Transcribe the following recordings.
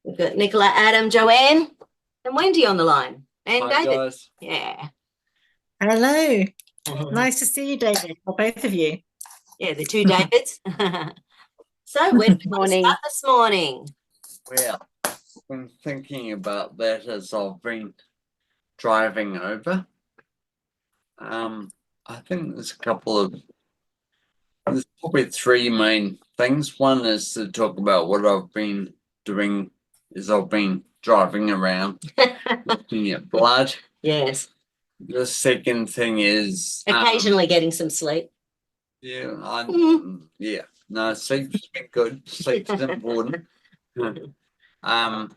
We've got Nicola, Adam, Joanne, and Wendy on the line. And Hi, David. guys. Yeah. Hello. Nice to see you, David, or both of you. Yeah, the two Davids. So, where do we want to start this morning? Well, I've been thinking about that as I've been driving over. I think there's probably three main things. One is to talk about what I've been doing as I've been driving around looking at blood. Yes. The second thing is Occasionally getting some sleep. yeah, no, sleep's been good. Sleep's important. The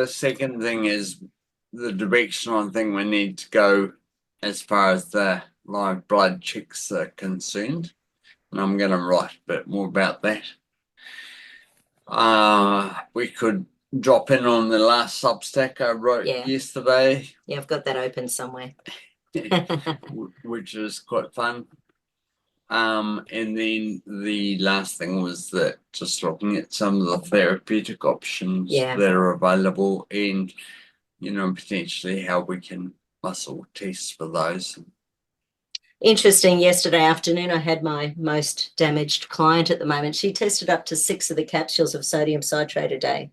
second thing is the direction I think we need to go as far as the live blood checks are concerned. And I'm going to write a bit more about that. We could drop in on the last Substack I wrote yesterday. Yeah, I've got that open somewhere. Which is quite fun. And then the last thing was that just looking at some of the therapeutic options that are available and, potentially how we can muscle test for those. Interesting. Yesterday afternoon, I had my most damaged client at the moment. She tested up to 6 of the capsules of sodium citrate a day.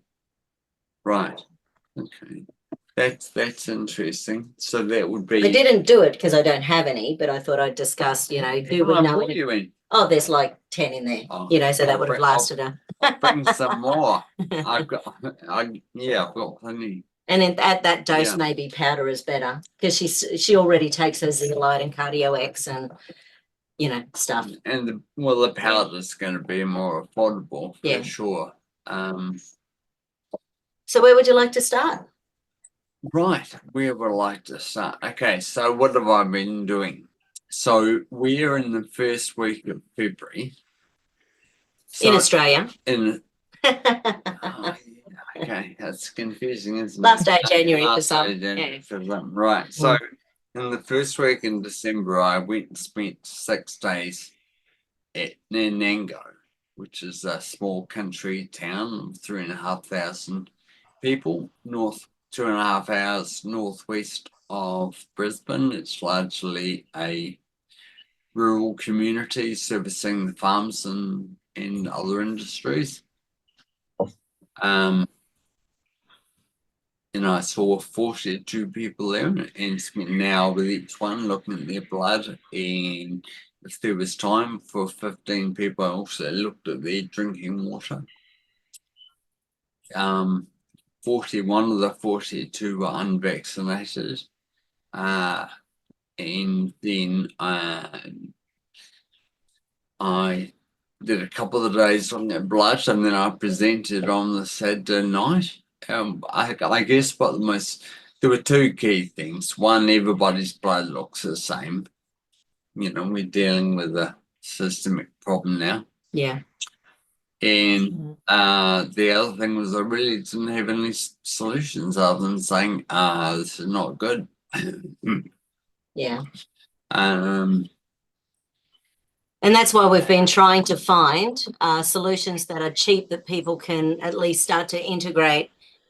Right. Okay. That's interesting. So that would be. I didn't do it because I don't have any, but I thought I'd discuss, who would know. You in? Oh, there's like 10 in there, so that would have lasted her. Bring some more. I've got plenty. And at that dose, maybe powder is better because she already takes her Zeolite and Cardio X and stuff. And the powder is going to be more affordable for sure. So where would you like to start? Right, where would I like to start? Okay, so what have I been doing? So we're in the first week of February. In Australia. Okay, that's confusing, isn't it? Last day of January for some. Right, so in the first week in December, I went and spent 6 days at Nanango, which is a small country town of 3,500 people, 2.5 hours northwest of Brisbane. It's largely a rural community servicing the farms and other industries. I saw 42 people there and spent an hour with each one looking at their blood. And if there was time for 15 people, I also looked at their drinking water. 41 of the 42 were unvaccinated. And then I did a couple of days looking at blood, and then I presented on the Saturday night. I guess there were two key things. One, everybody's blood looks the same. We're dealing with a systemic problem now. Yeah. And the other thing was I really didn't have any solutions other than saying, this is not good. Yeah. And that's why we've been trying to find solutions that are cheap, that people can at least start to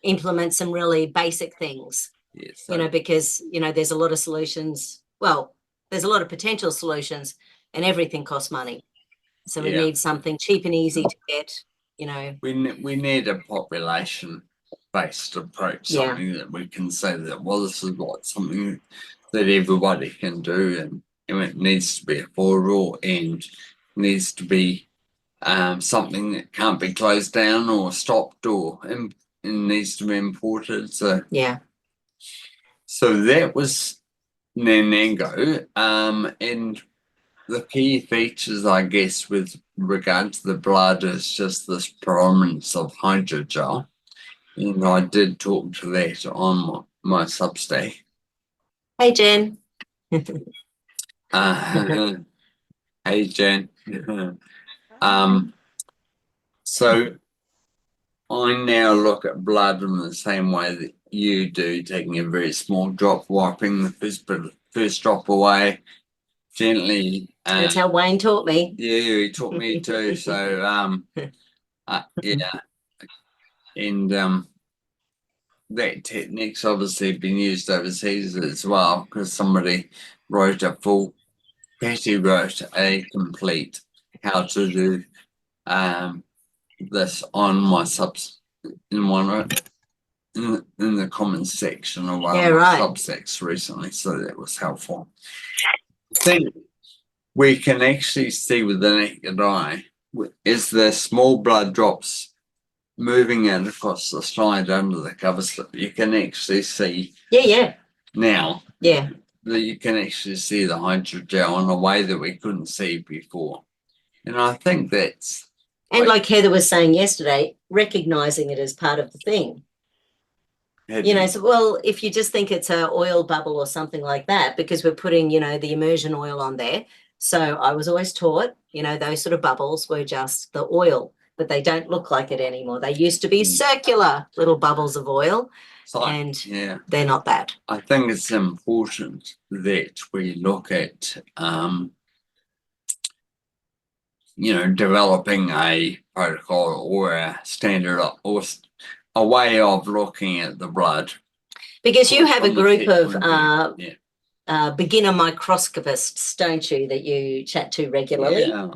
implement some really basic things. Yes, because there's a lot of solutions. Well, there's a lot of potential solutions, and everything costs money. So we need something cheap and easy to get. We need a population-based approach, something that we can say that this is something that everybody can do, and it needs to be affordable and needs to be something that can't be closed down or stopped or needs to be imported. So that was Nanango, and the key features, I guess, with regard to the blood is just this prominence of hydrogel, and I did talk to that on my Substack. Hey, Jen. Hey, Jen. So I now look at blood in the same way that you do, taking a very small drop, wiping the first drop away gently. That's how Wayne taught me. Yeah, he taught me too. So And that technique's obviously been used overseas as well, because somebody wrote a full, Patty wrote a complete how to do this on my subs in one in the comments section of one Yeah, of my right. subsects recently, so that was helpful. I think we can actually see with the naked eye is the small blood drops moving out across the slide under the cover slip. You can actually see Yeah. now Yeah. that you can actually see the hydrogel in a way that we couldn't see before. And I think that's And like Heather was saying yesterday, recognizing it as part of the thing. So, well, if you just think it's a oil bubble or something like that, because we're putting, the immersion oil on there. So I was always taught, those sort of bubbles were just the oil, but they don't look like it anymore. They used to be circular little bubbles of oil, and they're not that. I think it's important that we look at, developing a protocol or a standard or a way of looking at the blood. Because you have a group of beginner microscopists, don't you, that you chat to regularly? Yeah,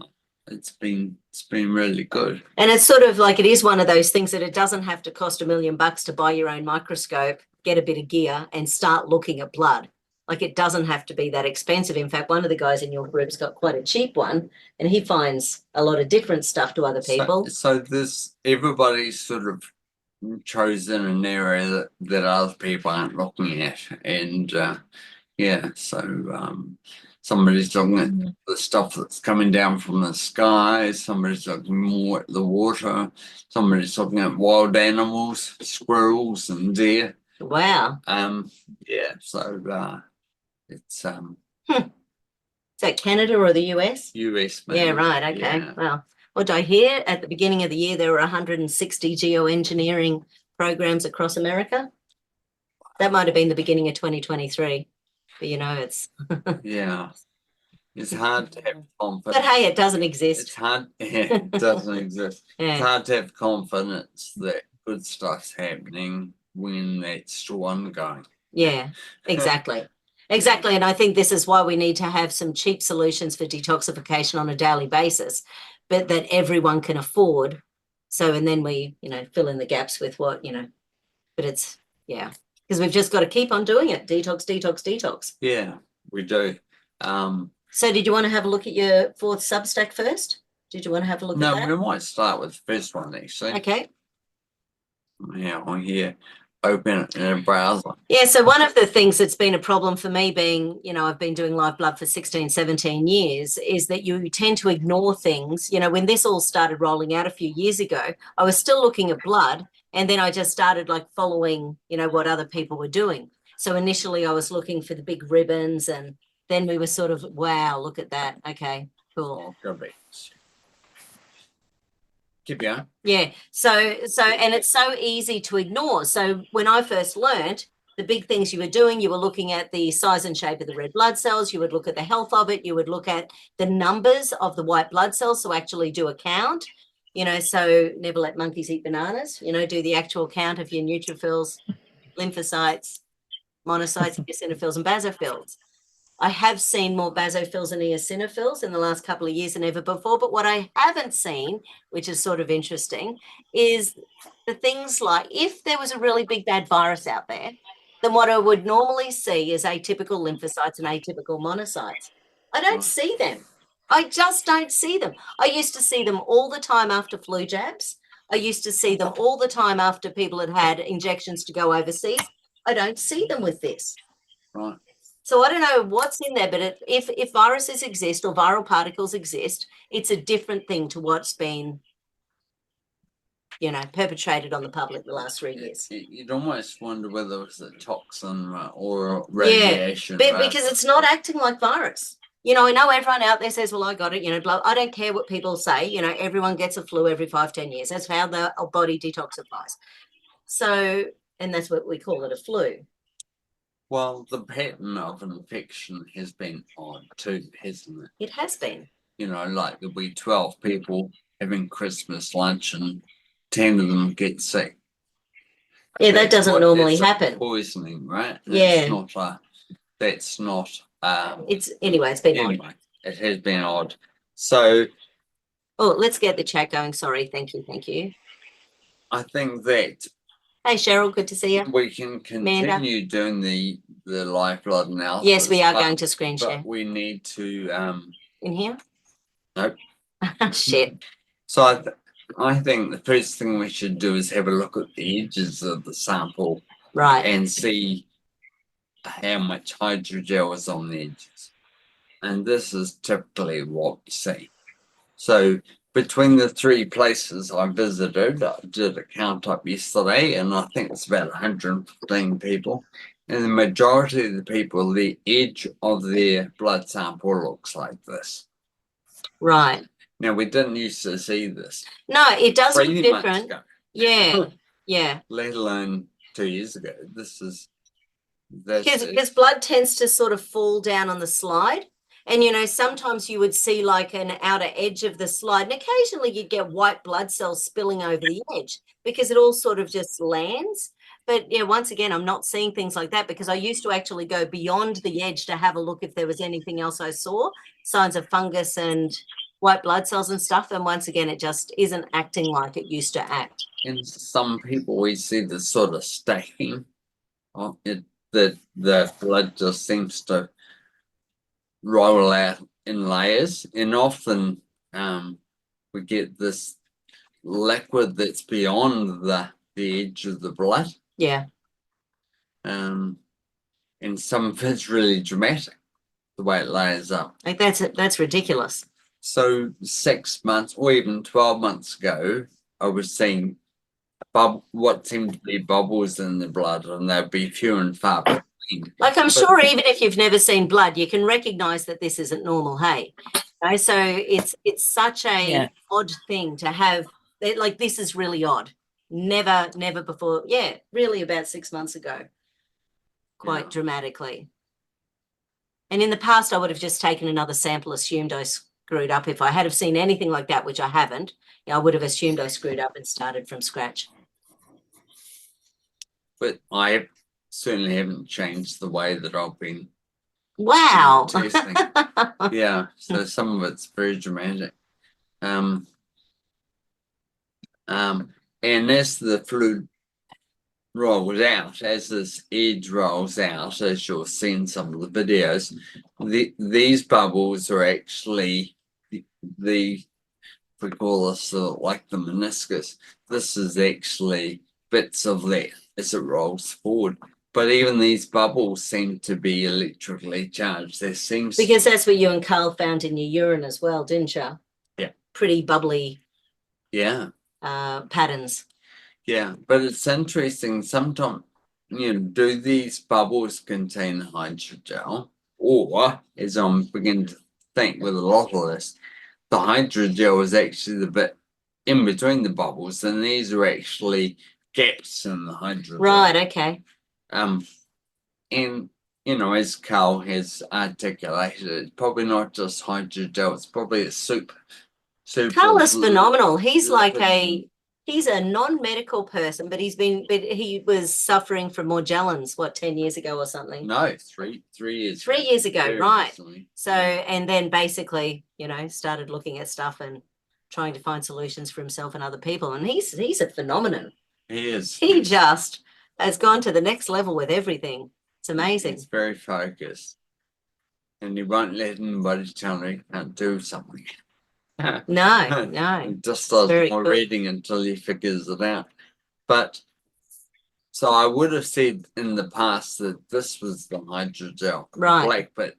it's been really good. And it's sort of like, it is one of those things that it doesn't have to cost $1 million to buy your own microscope, get a bit of gear and start looking at blood. Like, it doesn't have to be that expensive. In fact, one of the guys in your group's got quite a cheap one, and he finds a lot of different stuff to other people. So everybody's sort of chosen an area that other people aren't looking at, and somebody's looking at the stuff that's coming down from the sky, somebody's looking more at the water, somebody's looking at wild animals, squirrels and deer. Wow. So it's Is that Canada or the US? US, maybe. Yeah, right. Okay. Yeah. Well, what did I hear? At the beginning of the year, there were 160 geoengineering programs across America. That might have been the beginning of 2023. But it's Yeah. It's hard to have confidence. But hey, it doesn't exist. It's hard. It doesn't exist. Yeah. It's hard to have confidence that good stuff's happening when that's still ongoing. Yeah, exactly. Exactly. And I think this is why we need to have some cheap solutions for detoxification on a daily basis, but that everyone can afford. So, and then we, fill in the gaps with what, but it's, because we've just got to keep on doing it. Detox, detox, detox. Yeah, we do. So did you want to have a look at your fourth Substack first? Did you want to have a look at that? No, we might start with the first one actually. Okay. Yeah, on here. Open it in a browser. Yeah, so one of the things that's been a problem for me being, I've been doing live blood for 16, 17 years, is that you tend to ignore things. When this all started rolling out a few years ago, I was still looking at blood, and then I just started following, what other people were doing. So initially I was looking for the big ribbons, and then we were sort of, wow, look at that. Okay, cool. Keep going. Yeah. So, and it's so easy to ignore. So when I first learned, the big things you were doing, you were looking at the size and shape of the red blood cells. You would look at the health of it. You would look at the numbers of the white blood cells. So actually do a count, so never let monkeys eat bananas, do the actual count of your neutrophils, lymphocytes, monocytes, eosinophils and basophils. I have seen more basophils and eosinophils in the last couple of years than ever before. But what I haven't seen, which is sort of interesting, is the things like, if there was a really big bad virus out there, then what I would normally see is atypical lymphocytes and atypical monocytes. I don't see them. I just don't see them. I used to see them all the time after flu jabs. I used to see them all the time after people had had injections to go overseas. I don't see them with this. Right. So I don't know what's in there, but if viruses exist or viral particles exist, it's a different thing to what's been, perpetrated on the public the last 3 years. You'd almost wonder whether it's a toxin or radiation. Yeah, because it's not acting like virus. I know everyone out there says, well, I got it, I don't care what people say. Everyone gets a flu every 5-10 years. That's how the body detoxifies. So, and that's what we call it, a flu. Well, the pattern of infection has been odd too, hasn't it? It has been. Like there'll be 12 people having Christmas lunch and 10 of them get sick. Yeah, that That's doesn't what- normally that's a happen. Poisoning, right? Yeah. That's not It's anyway, it's been odd. anyway, it has been odd. So Oh, let's get the chat going. Sorry. Thank you. Thank you. I think that Hey, Cheryl, good to see you. we can Amanda? continue doing the live blood analysis. Yes, we are but- going to screen share. But we need to In here? Nope. Shit. So I think the first thing we should do is have a look at the edges of the sample Right. and see how much hydrogel is on the edges. And this is typically what we see. So between the three places I visited, I did a count up yesterday, and I think it's about 115 people. And the majority of the people, the edge of their blood sample looks like this. Right. Now, we didn't used to see this No, it does look 3 months different. ago, Yeah. Yeah. let alone 2 years ago. This is Because blood tends to sort of fall down on the slide. And, you know, sometimes you would see like an outer edge of the slide, and occasionally you'd get white blood cells spilling over the edge because it all sort of just lands. But yeah, once again, I'm not seeing things like that because I used to actually go beyond the edge to have a look if there was anything else I saw, signs of fungus and white blood cells and stuff. And once again, it just isn't acting like it used to act. in some people we see this sort of stacking of it, that the blood just seems to roll out in layers, and often we get this liquid that's beyond the edge of the blood, Yeah. and some of it's really dramatic the way it layers up. Like that's ridiculous. So 6 months or even 12 months ago, I was seeing what seemed to be bubbles in the blood, and they'd be few and far between. Like I'm But- sure even if you've never seen blood, you can recognize that this isn't normal. Hey, you know, so it's such a Yeah. odd thing to have. Like this is really odd. Never before. Yeah, really about 6 months ago, quite Yeah. dramatically. And in the past, I would have just taken another sample, assumed I screwed up. If I had have seen anything like that, which I haven't, I would have assumed I screwed up and started from scratch. But I certainly haven't changed the way that I've been Wow. testing. Yeah, so some of it's very dramatic. And as the fluid rolls out, as this edge rolls out, as you'll see in some of the videos, these bubbles are actually we call this like the meniscus. This is actually bits of that as it rolls forward. But even these bubbles seem to be electrically charged. There seems Because that's what you and Carl found in your urine as well, didn't you? Yeah. Pretty bubbly yeah. patterns. Yeah, but it's interesting. Sometimes, do these bubbles contain hydrogel? Or, as I'm beginning to think with a lot of this, the hydrogel is actually the bit in between the bubbles, and these are actually gaps in the hydrogel. Right, okay. And, as Carl has articulated, it's probably not just hydrogel, it's probably a soup. Carl is of phenomenal. He's like lipids. he's a non-medical person, but he was suffering from Morgellons, 10 years ago or something? No, 3 years. 3 years ago, Very right. recently. So, and then basically, started looking at stuff and trying to find solutions for himself and other people. And he's a phenomenon. He is. He just has gone to the next level with everything. It's amazing. He's very focused. And he won't let anybody tell him he can't do something. No. He just does Very more good. reading until he figures it out. But so I would have said in the past that this was the hydrogel Right. black, but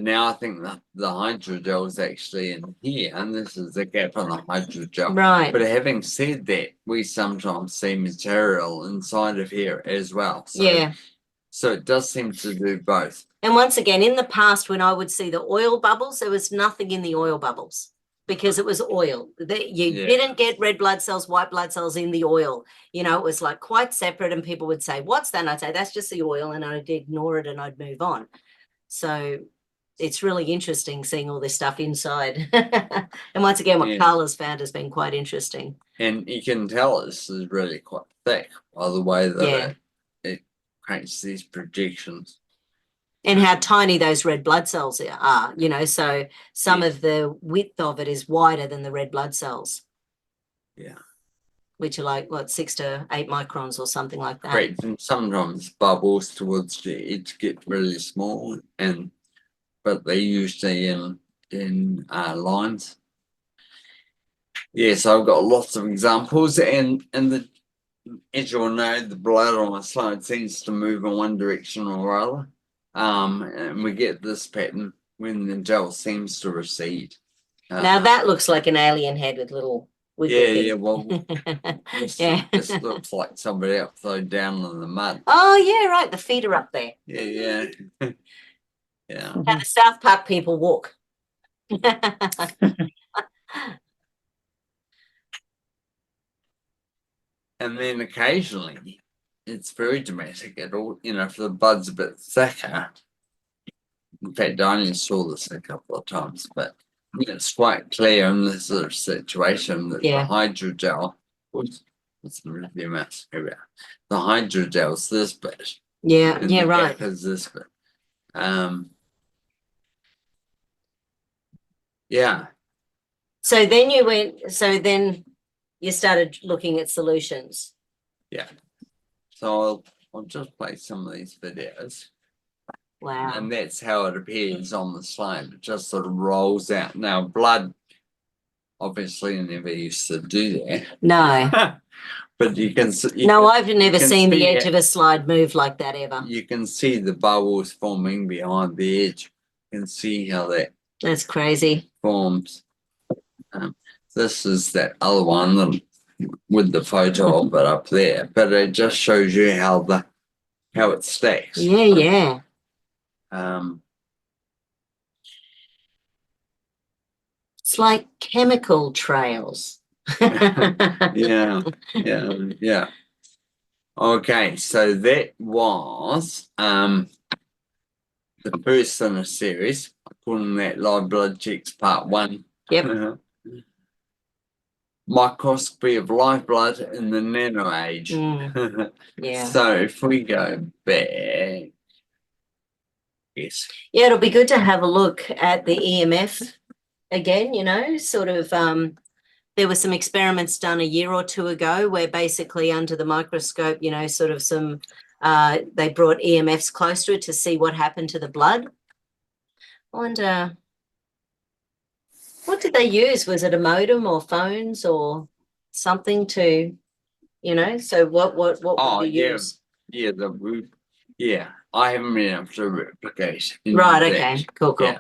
now I think that the hydrogel is actually in here, and this is the gap in the hydrogel. Right. But having said that, we sometimes see material inside of here as well. So, Yeah. So it does seem to do both. And once again, in the past, when I would see the oil bubbles, there was nothing in the oil bubbles because it was oil. You Yeah. didn't get red blood cells, white blood cells in the oil. It was like quite separate, and people would say, "What's that?" And I'd say, "That's just the oil," and I'd ignore it and I'd move on. So it's really interesting seeing all this stuff inside. And once again, what Yeah. Carl has found has been quite interesting. And you can tell this is really quite thick by the way that Yeah. it creates these projections. And how tiny those red blood cells are, so some Yeah. of the width of it is wider than the red blood cells, Yeah. which are like, what, 6 to 8 microns or something like that. Correct. And sometimes bubbles towards the edge get really small, but they're usually in lines. Yes, I've got lots of examples, and as you'll know, the blood on a slide seems to move in one direction or other. And we get this pattern when the gel seems to recede. Now that looks like an alien head with little yeah, wiggly well, things. this looks like somebody upside down in the mud. Oh yeah, right. The feet are up there. Yeah. Yeah. How the South Park people walk. And then occasionally it's very dramatic at all, if the blood's a bit thicker. In fact, I only saw this a couple of times, but it's quite clear in this sort of situation that Yeah. the hydrogel was the mouse area. The hydrogel's this bit. Yeah, And yeah, the right. gap is this bit. Yeah. So then you started looking at solutions. Yeah. So I'll just play some of these videos. Wow. And that's how it appears on the slide. It just sort of rolls out. Now, blood obviously never used to do that. No. But you can No, I've never can seen the see edge it. of a slide move like that ever. You can see the bubbles forming behind the edge. You can see how that That's crazy. forms. This is that other one with the photo of it up there, but it just shows you how it stacks. Yeah, yeah. It's like chemical trails. Yeah. Okay, so that was the first in a series. I'm calling that Live Blood Checks Part 1. Yep. Microscopy of live blood in the nano age. Yeah. So if we go back, yes. Yeah, it'll be good to have a look at the EMF again, sort of there were some experiments done a year or two ago where basically under the microscope, sort of some they brought EMFs close to it to see what happened to the blood. I wonder, what did they use? Was it a modem or phones or something to, so what would they use? Yeah, I haven't been able to replicate. Right, okay, cool. Yeah.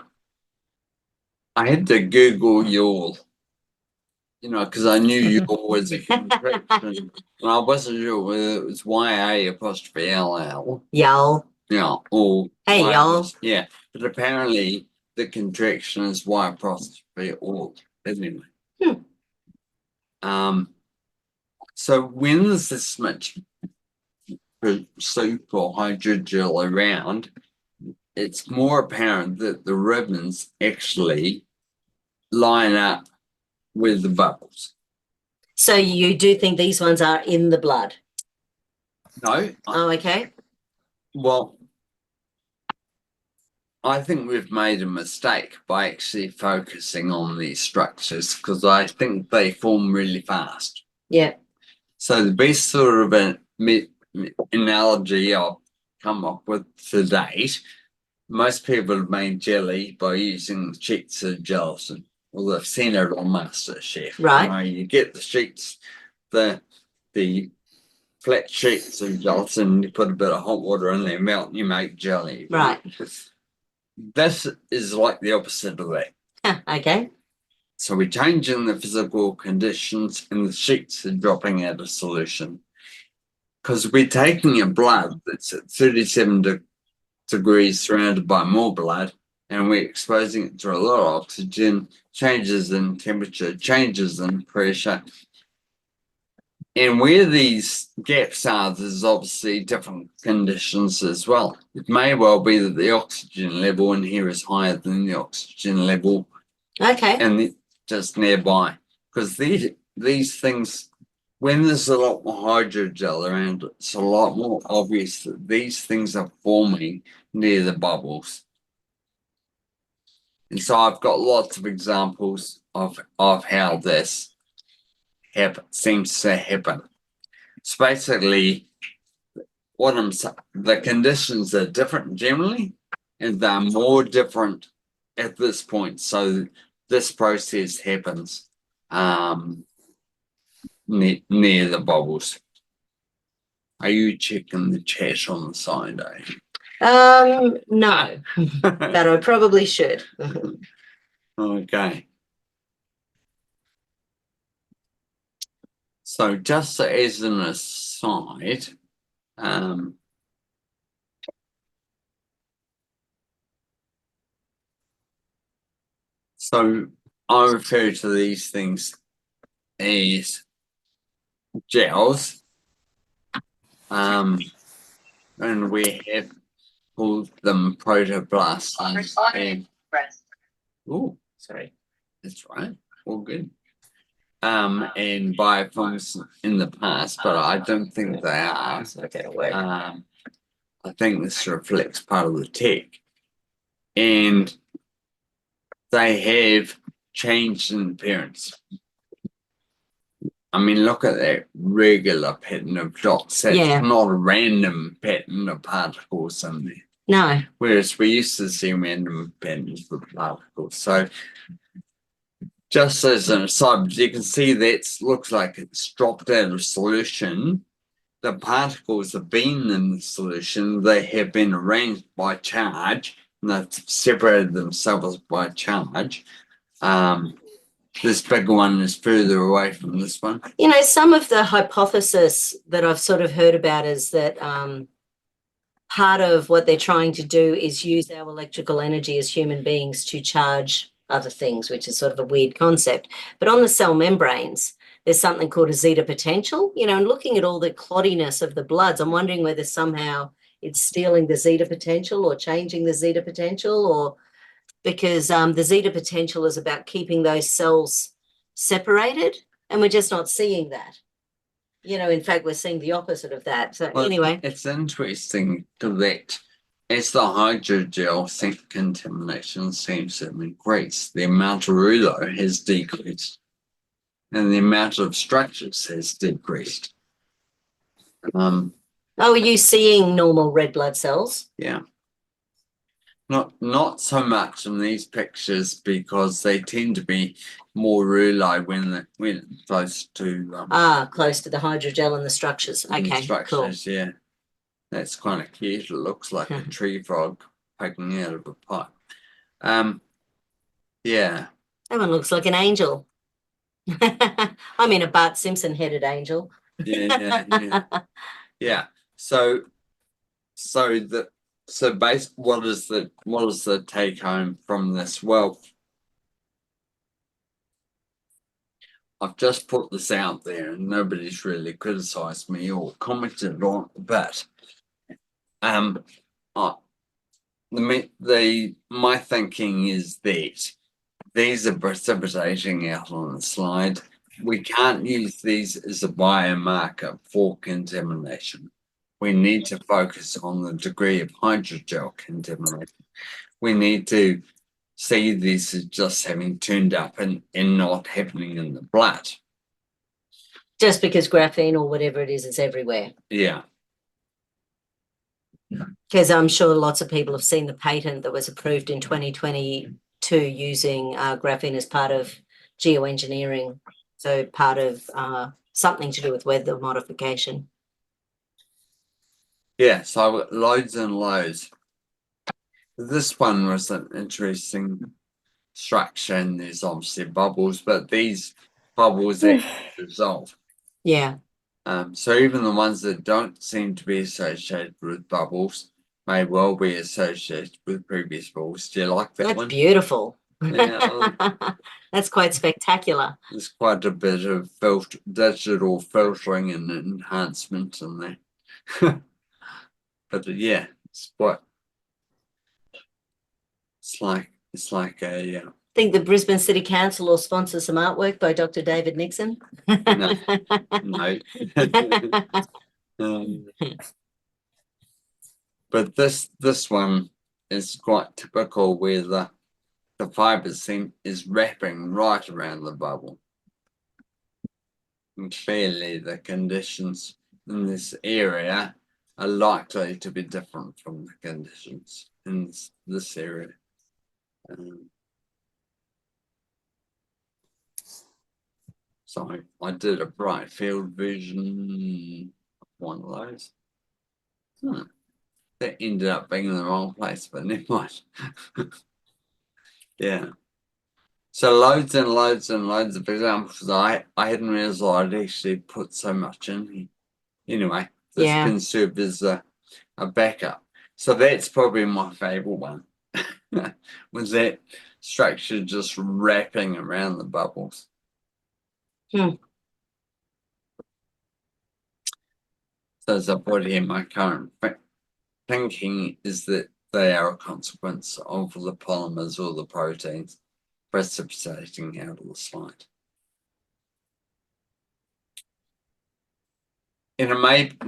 I had to Google Yule, because I knew Yule was a contraction, and I wasn't sure whether it was YA''LL. Y'all. Yeah, or Hey, y'all. Yeah, but apparently the contraction is Y''all. Anyway. So when there's this much soup or hydrogel around, it's more apparent that the ribbons actually line up with the bubbles. So you do think these ones are in the blood? No. Oh, okay. Well, I think we've made a mistake by actually focusing on these structures because I think they form really fast. Yeah. So the best sort of an analogy I've come up with to date, most people have made jelly by using sheets of gelatin. Well, they've seen it on MasterChef. Right. You get the sheets, the flat sheets of gelatin, you put a bit of hot water in there, melt, and you make jelly. Right. This is like the opposite of that. Okay. So we're changing the physical conditions and the sheets are dropping out of solution. Because we're taking a blood that's at 37 degrees surrounded by more blood and we're exposing it to a lot of oxygen, changes in temperature, changes in pressure. And where these gaps are, there's obviously different conditions as well. It may well be that the oxygen level in here is higher than the oxygen level Okay. and just nearby. Because these things when there's a lot more hydrogel around, it's a lot more obvious that these things are forming near the bubbles. And so I've got lots of examples of how this seems to happen. So basically, what I'm saying, the conditions are different generally, and they're more different at this point. So this process happens near the bubbles. Are you checking the chat on the side, No, but I probably should. Okay. So just as an aside, so I refer to these things as gels, and we have called them protoblasts. Oh, sorry, that's right. All good. And biofilms in the past, but I don't think they are. I think this reflects part of the tech, and they have changed in appearance. I mean, look at that regular pattern of dots. That's not a random pattern of particles in there. No. Whereas we used to see random patterns of particles. So just as an aside, you can see that looks like it's dropped out of solution. The particles have been in the solution. They have been arranged by charge, and they've separated themselves by charge. This bigger one is further away from this one. You know, some of the hypothesis that I've sort of heard about is that part of what they're trying to do is use our electrical energy as human beings to charge other things, which is sort of a weird concept. But on the cell membranes, there's something called a zeta potential, you know, and looking at all the cloddiness of the bloods, I'm wondering whether somehow it's stealing the zeta potential or changing the zeta potential, or because the zeta potential is about keeping those cells separated, and we're just not seeing that. You know, in fact, we're seeing the opposite of that. So anyway. It's interesting that as the hydrogel contamination seems to increase, the amount of rouleau has decreased and the amount of structures has decreased. Oh, are you seeing normal red blood cells? Yeah. Not so much in these pictures because they tend to be more rouleau when close to close to the hydrogel and the structures. Okay, cool. Yeah, that's kind of cute. It looks like a tree frog poking out of a pipe. Yeah, that one looks like an angel. I mean, a Bart Simpson headed angel. Yeah. What is the take home from this? Well, I've just put this out there and nobody's really criticized me or commented on it, but my thinking is that these are precipitating out on the slide. We can't use these as a biomarker for contamination. We need to focus on the degree of hydrogel contamination. We need to see this as just having turned up and not happening in the blood. Just because graphene or whatever it is everywhere. Yeah. Because I'm sure lots of people have seen the patent that was approved in 2022 using graphene as part of geoengineering. So part of something to do with weather modification. Yeah, so I've got loads and loads. This one was an interesting structure, and there's obviously bubbles, but these bubbles dissolve. Yeah. So even the ones that don't seem to be associated with bubbles may well be associated with previous bubbles. Do you like that one? That's beautiful. Yeah, that's quite spectacular. There's quite a bit of digital filtering and enhancement in there. But yeah, it's like a Think the Brisbane City Council will sponsor some artwork by Dr. David Nixon? No. No. Um, but this one is quite typical where the fiber seam is wrapping right around the bubble. And clearly the conditions in this area are likely to be different from the conditions in this area. So I did a bright field version of one of those. That ended up being in the wrong place, but never mind. Yeah. So loads and loads and loads of examples. I hadn't realized I'd actually put so much in here. Anyway, this Yeah. can serve as a backup. So that's probably my favorite one. Was that structure just wrapping around the bubbles. So as I put here, my current thinking is that they are a consequence of the polymers or the proteins precipitating out of the slide. And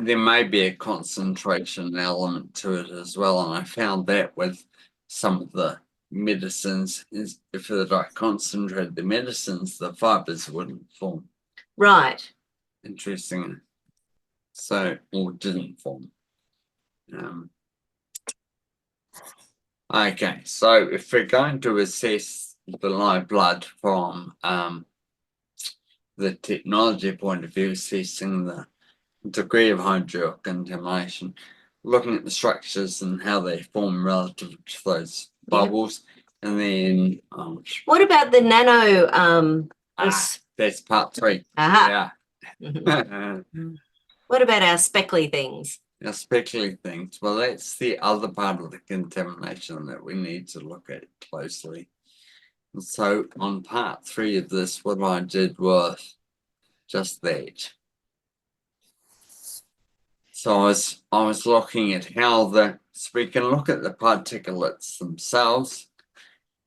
there may be a concentration element to it as well, and I found that with some of the medicines, is if I concentrated the medicines, the fibers wouldn't form. Right. Interesting. So, or didn't form. Okay, so if we're going to assess the live blood from the technology point of view, assessing the degree of hydrogen contamination, looking at the structures and how they form relative to those bubbles, and then What about the nano? that's part 3. Aha. Yeah. What about our speckly things? Now, speckly things, well, that's the other part of the contamination that we need to look at closely. And so on part 3 of this, what I did was just that. So I was looking at how so we can look at the particulates themselves,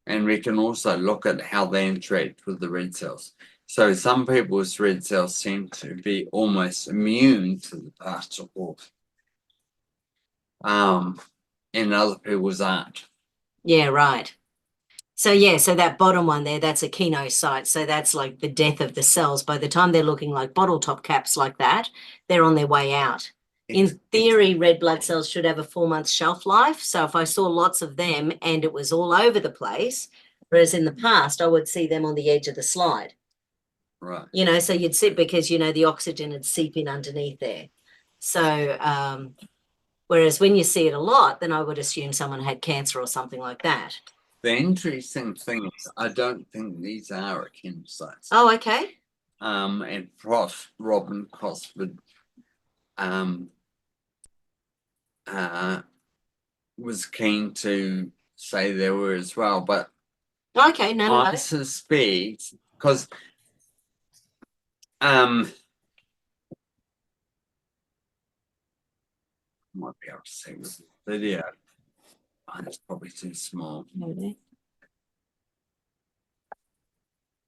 and we can also look at how they interact with the red cells. So some people's red cells seem to be almost immune to the particles. And other people's aren't. Yeah, right. So yeah, so that bottom one there, that's a kenocyte. So that's like the death of the cells. By the time they're looking like bottle top caps like that, they're on their way out. In theory, red blood cells should have a 4-month shelf life. So if I saw lots of them and it was all over the place, whereas in the past, I would see them on the edge of the slide. Right. You know, so you'd sit because, you know, the oxygen would seep in underneath there. So, whereas when you see it a lot, then I would assume someone had cancer or something like that. The interesting thing is, I don't think these are echinocytes. Oh, okay. And Robin Cosford was keen to say there were as well, but Okay, no, I suspect because might be able to see with the video. Oh, it's probably too small.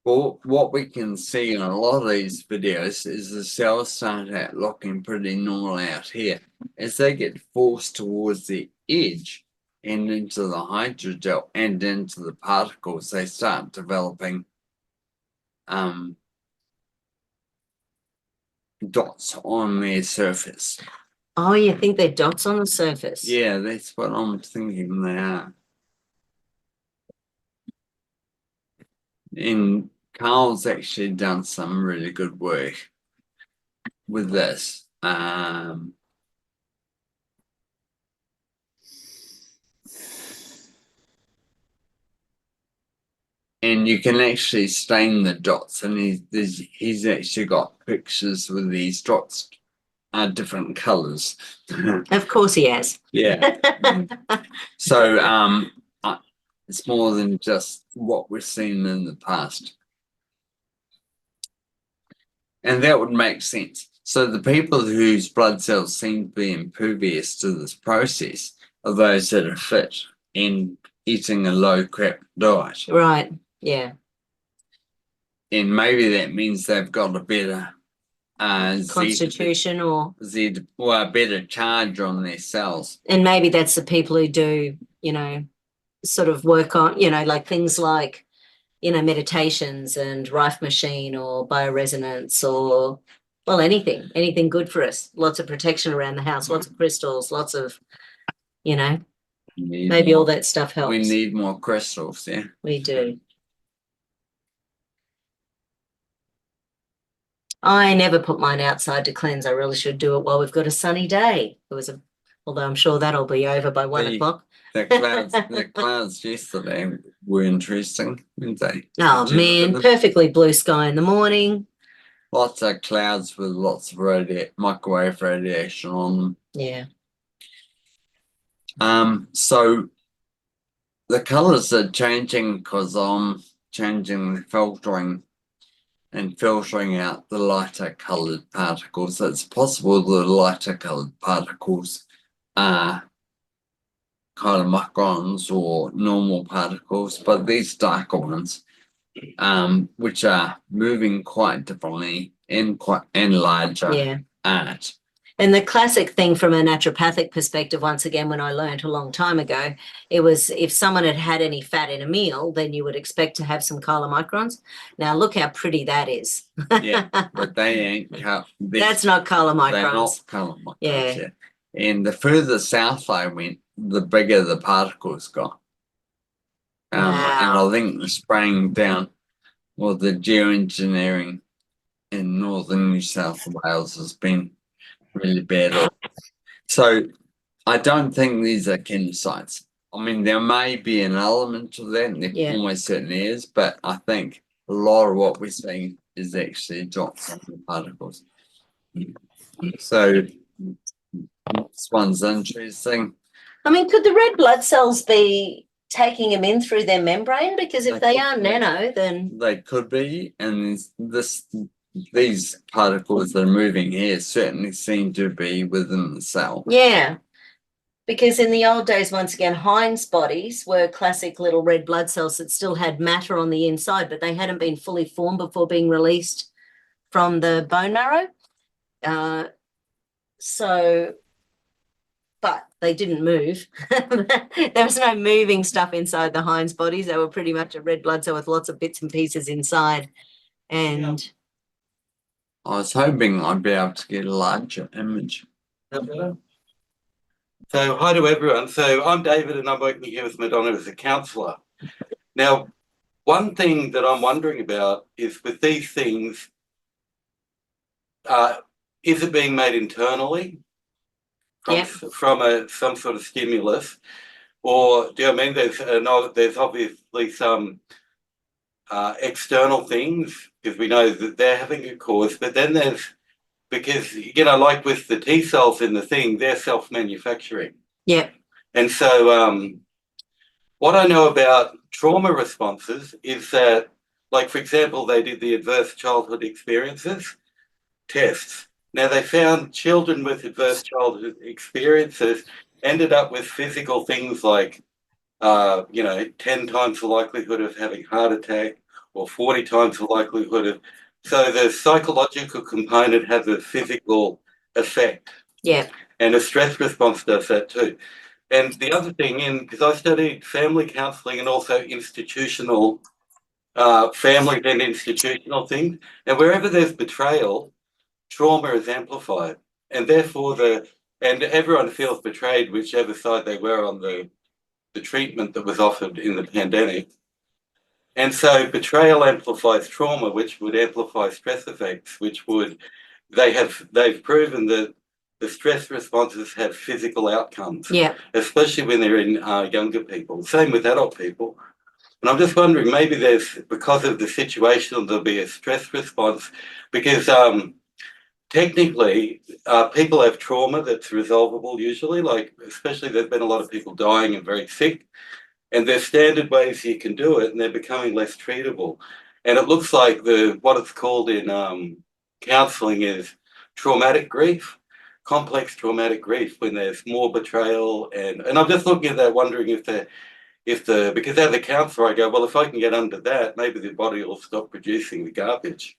Well, what we can see in a lot of these videos is the cells start out looking pretty normal out here. As they get forced towards the edge and into the hydrogel and into the particles, they start developing dots on their surface. Oh, you think they're dots on the surface? Yeah, that's what I'm thinking they are. And Carl's actually done some really good work with this. And you can actually stain the dots, and he's actually got pictures with these dots different colors. Of course he has. Yeah. So it's more than just what we've seen in the past. And that would make sense. So the people whose blood cells seem to be impervious to this process are those that are fit and eating a low carb diet. Right. Yeah. And maybe that means they've got a better Constitution, or a better charge on their cells. and maybe that's the people who do, sort of work on, like things like, meditations and Rife machine or bioresonance or, well, anything good for us. Lots of protection around the house, lots of crystals, lots of, maybe all that stuff helps. We need more crystals, yeah. We do. I never put mine outside to cleanse. I really should do it while we've got a sunny day. Although I'm sure that'll be over by 1 o'clock. The clouds yesterday were interesting, weren't they? Oh Did you look at man, them? perfectly blue sky in the morning. Lots of clouds with lots of microwave radiation on them. Yeah. So the colours are changing because I'm changing the filtering and filtering out the lighter coloured particles. It's possible the lighter coloured particles are chylomicrons or normal particles, but these darker ones, which are moving quite differently and larger, Yeah. aren't. And the classic thing from a naturopathic perspective, once again, when I learned a long time ago, it was if someone had had any fat in a meal, then you would expect to have some chylomicrons. Now look how pretty that is. Yeah, but they ain't. That's not chylomicrons. They're not chylomicrons. Yeah. Yeah. And the further south I went, the bigger the particles got. And Wow. I think the spraying down, or the geoengineering in northern New South Wales has been really bad. So I don't think these are chemocytes. I mean, there may be an element to that, and there Yeah. almost certainly is, but I think a lot of what we're seeing is actually drops in the particles. So this one's interesting. I mean, could the red blood cells be taking them in through their membrane? Because if They they could are be. nano, then They could be, and these particles that are moving here certainly seem to be within the cell. yeah. Because in the old days, once again, Heinz bodies were classic little red blood cells that still had matter on the inside, but they hadn't been fully formed before being released from the bone marrow. But they didn't move. There was no moving stuff inside the Heinz bodies. They were pretty much a red blood cell with lots of bits and pieces inside. And I was hoping I'd be able to get a larger image. So hi to everyone. So I'm David and I'm working here with Madonna as a counsellor. Now, one thing that I'm wondering about is with these things, is it being made internally from some sort of stimulus? Or do you know what I mean? There's obviously some external things because we know that they're having a cause, but then because, like with the T cells in the thing, they're self-manufacturing. yeah, And so what I know about trauma responses is that, like, for example, they did the adverse childhood experiences tests. Now, they found children with adverse childhood experiences ended up with physical things like, 10 times the likelihood of having heart attack or 40 times the likelihood of. So the psychological component has a physical effect. yeah, And a stress response does that too. And the other thing, because I studied family counselling and also institutional, family and institutional things, and wherever there's betrayal, trauma is amplified. And therefore, and everyone feels betrayed, whichever side they were on the treatment that was offered in the pandemic. And so betrayal amplifies trauma, which would amplify stress effects, they've proven that the stress responses have physical outcomes, yeah. especially when they're in younger people. Same with adult people. And I'm just wondering, maybe because of the situation, there'll be a stress response because technically people have trauma that's resolvable usually, like especially there's been a lot of people dying and very sick. And there's standard ways you can do it, and they're becoming less treatable. And it looks like what it's called in counselling is traumatic grief, complex traumatic grief, when there's more betrayal. And I'm just looking at that, wondering if because as a counsellor, I go, well, if I can get under that, maybe the body will stop producing the garbage.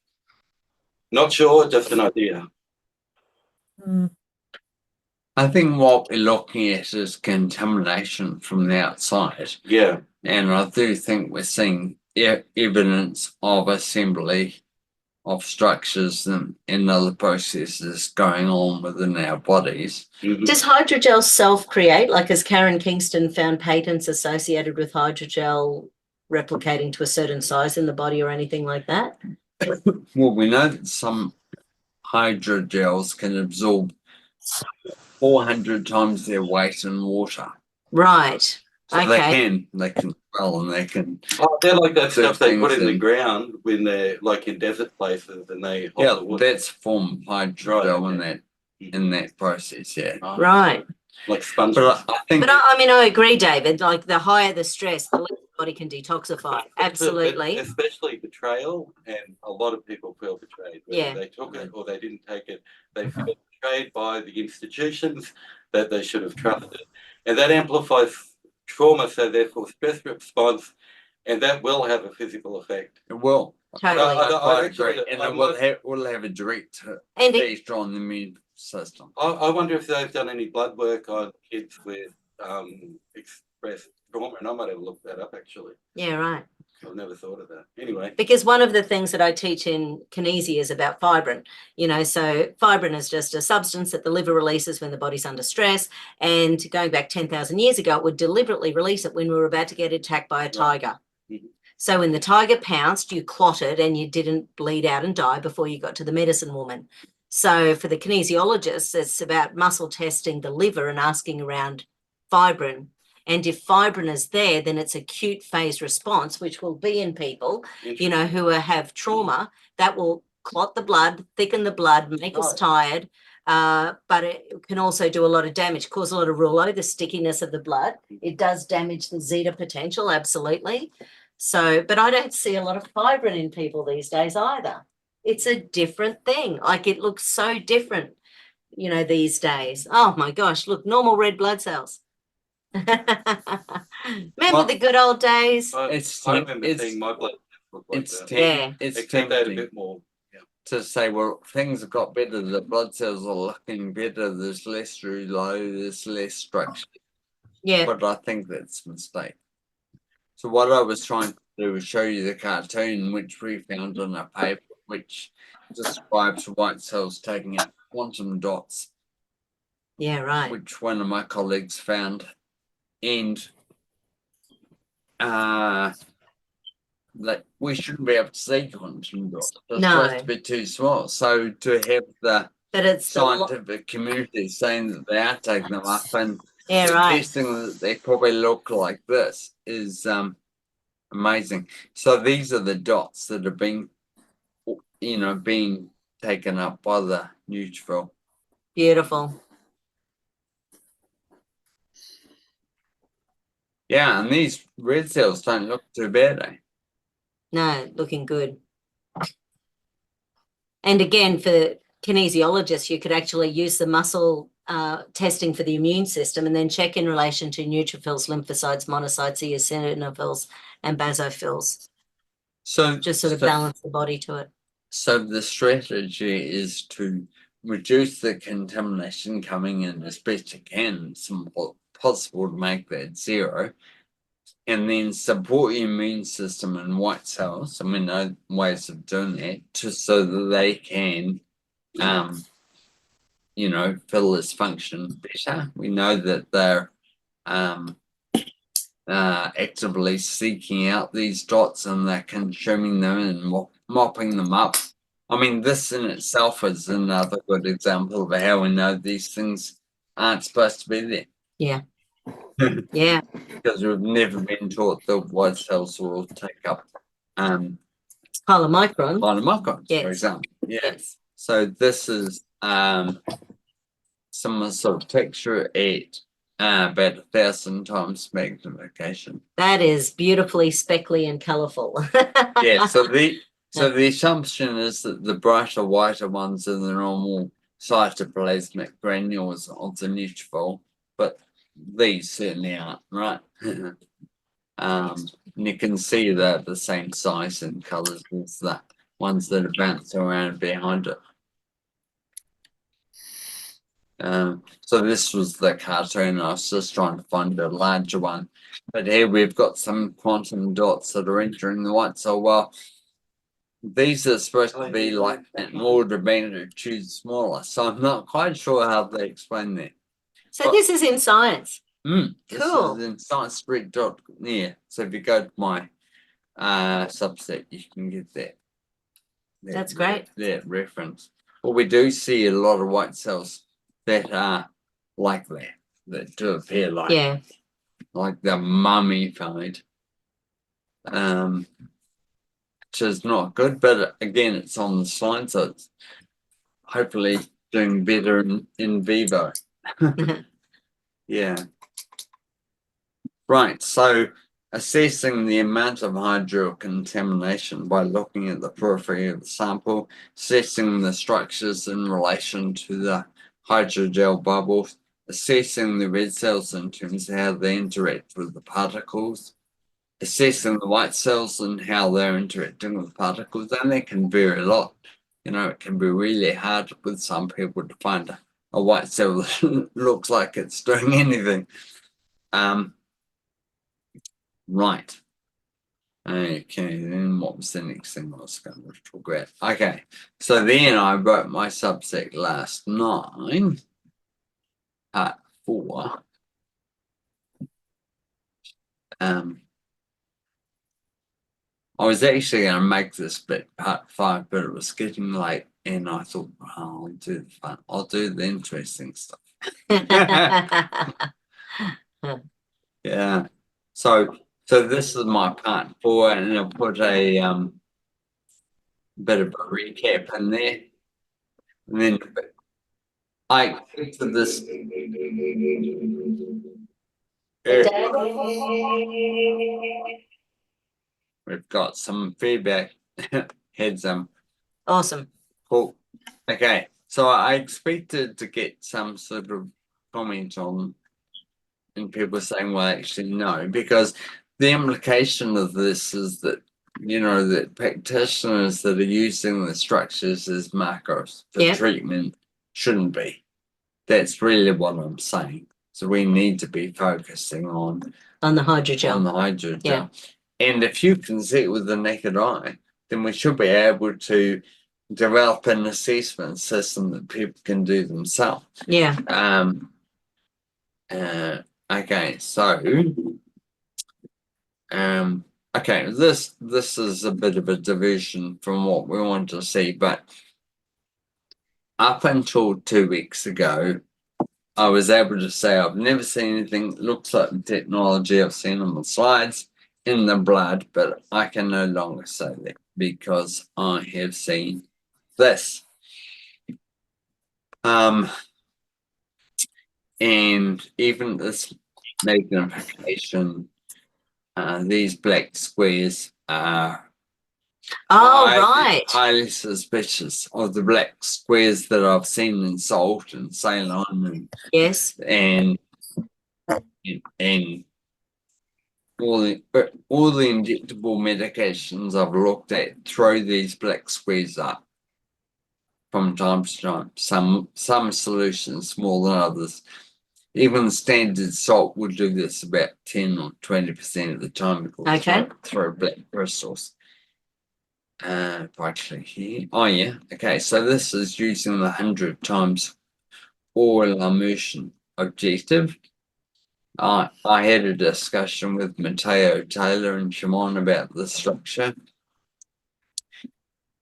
Not sure, just an idea. I think what we're looking at is contamination from the outside. Yeah. And I do think we're seeing evidence of assembly of structures and other processes going on within our bodies. Mhm. Does hydrogel self-create? Like, has Karen Kingston found patents associated with hydrogel replicating to a certain size in the body or anything like that? Well, we know that some hydrogels can absorb 400 times their weight in water. Right. So Okay. they can swell and they can. Oh, they're like that Certain stuff they put things in the in- ground when they're like in desert places and they hold Yeah, the water. that's a form of hydrogel Right, in that process, yeah. Right. Like sponge. But I think But I mean, I agree, David. Like, the higher the stress, the less the body can detoxify. Absolutely. Especially betrayal, and a lot of people feel betrayed. Whether Yeah. they took it or they didn't take it. They feel betrayed by the institutions that they should have trusted. And that amplifies trauma, so therefore stress response, and that will have a physical effect. it will. Totally. I quite actually- agree. And I it will have a direct And it, effect on the immune system. I wonder if they've done any blood work on kids with expressed trauma, and I might have looked that up actually. yeah, right. I've never thought of that. Anyway. Because one of the things that I teach in kinesia is about fibrin. So fibrin is just a substance that the liver releases when the body's under stress. And going back 10,000 years ago, it would deliberately release it when we were about to get attacked by a tiger. Mhm. So when the tiger pounced, you clotted and you didn't bleed out and die before you got to the medicine woman. So for the kinesiologists, it's about muscle testing the liver and asking around fibrin. And if fibrin is there, then it's acute phase response, which will be in people, who have trauma, that will clot the blood, thicken the blood, make us Right. tired. But it can also do a lot of damage, cause a lot of rouleau, the stickiness of the blood. It does damage the zeta potential, absolutely. So, but I don't see a lot of fibrin in people these days either. It's a different thing. Like, it looks so different, these days. Oh my gosh, look, normal red blood cells. Remember the good old days? I remember it's- seeing my blood look like It's that. Yeah. it's Except they had a tempting bit more. to say, well, things have got better, the blood cells are looking better, there's less rouleau, there's less structure. Yeah. But I think that's a mistake. So what I was trying to do was show you the cartoon which we found in a paper which describes white cells taking out quantum dots, Yeah, right. which one of my colleagues found, and that we shouldn't be able to see quantum dots. They're No. supposed to be too small. So to have the But it's the scientific community saying that they are taking them up and yeah, right. suggesting that they probably look like this is amazing. So these are the dots that are being taken up by the neutrophil. Beautiful. Yeah, and these red cells don't look too bad, eh? No, looking good. And again, for kinesiologists, you could actually use the muscle testing for the immune system and then check in relation to neutrophils, lymphocytes, monocytes, eosinophils, and basophils. So Just sort of balance the body to it. So the strategy is to reduce the contamination coming in as best you can, it's possible to make that zero, and then support your immune system and white cells. And we know ways of doing that so that they can, fill this function better. We know that they're actively seeking out these dots and they're consuming them and mopping them up. I mean, this in itself is another good example of how we know these things aren't supposed to be there. Yeah. Yeah. Because we've never been taught that white cells will take up Chylomicron. chylomicrons, Yes. for example. Yeah. Yes. So this is similar sort of texture at about 1,000 times magnification. That is beautifully speckly and colourful. Yeah, so the assumption is that the brighter, whiter ones are the normal cytoplasmic granules of the neutrophil, but these certainly aren't, right? And you can see they're the same size and colours as the ones that are bouncing around behind it. So this was the cartoon. I was just trying to find a larger one. But here we've got some quantum dots that are entering the white cell. Well, these are supposed to be like an order of magnitude smaller. So I'm not quite sure how they explain that. So this is in science. This Cool. is in sciencespread.net. So if you go to my subset, you can get that. That's great. That reference. Well, we do see a lot of white cells that are like that do appear like they're mummified. Which is not good, but again, it's on the slide, so it's hopefully doing better in vivo. Yeah. Right, so assessing the amount of hydrocontamination by looking at the periphery of the sample, assessing the structures in relation to the hydrogel bubbles, assessing the red cells in terms of how they interact with the particles, assessing the white cells and how they're interacting with particles, and they can vary a lot. You know, it can be really hard with some people to find a white cell that looks like it's doing anything. Right. Okay, then what was the next thing I was going to talk about? Okay, so then I wrote my subset last night, part 4. I was actually going to make this bit part 5, but it was getting late, and I thought, well, I'll do the interesting stuff. Yeah. So this is my part 4, and I'll put a bit of a recap in there, and then I expected this. We've got some feedback. Had some. Awesome. Cool. Okay, so I expected to get some sort of comment on, and people saying, well, actually, no, because the implication of this is that, you know, that practitioners that are using the structures as markers for treatment shouldn't be. That's really what I'm saying. So we need to be focusing on the hydrogel. On the hydrogel. Yeah. And if you can see it with the naked eye, then we should be able to develop an assessment system that people can do themselves. Yeah. Okay, so okay, this is a bit of a diversion from what we want to see, but up until 2 weeks ago, I was able to say I've never seen anything that looks like the technology I've seen on the slides in the blood, but I can no longer say that because I have seen this. And even this magnification, these black squares are highly suspicious of the black squares that I've seen in salt and Ceylon and and all the injectable medications I've looked at throw these black squares up from time to time. Some solutions more than others. Even standard salt will do this about 10 or 20% of the time. Okay. Throw black crystals. Actually here. Oh yeah. Okay. So this is using the 100 times oil immersion objective. I had a discussion with Matteo Taylor and Shimon about the structure.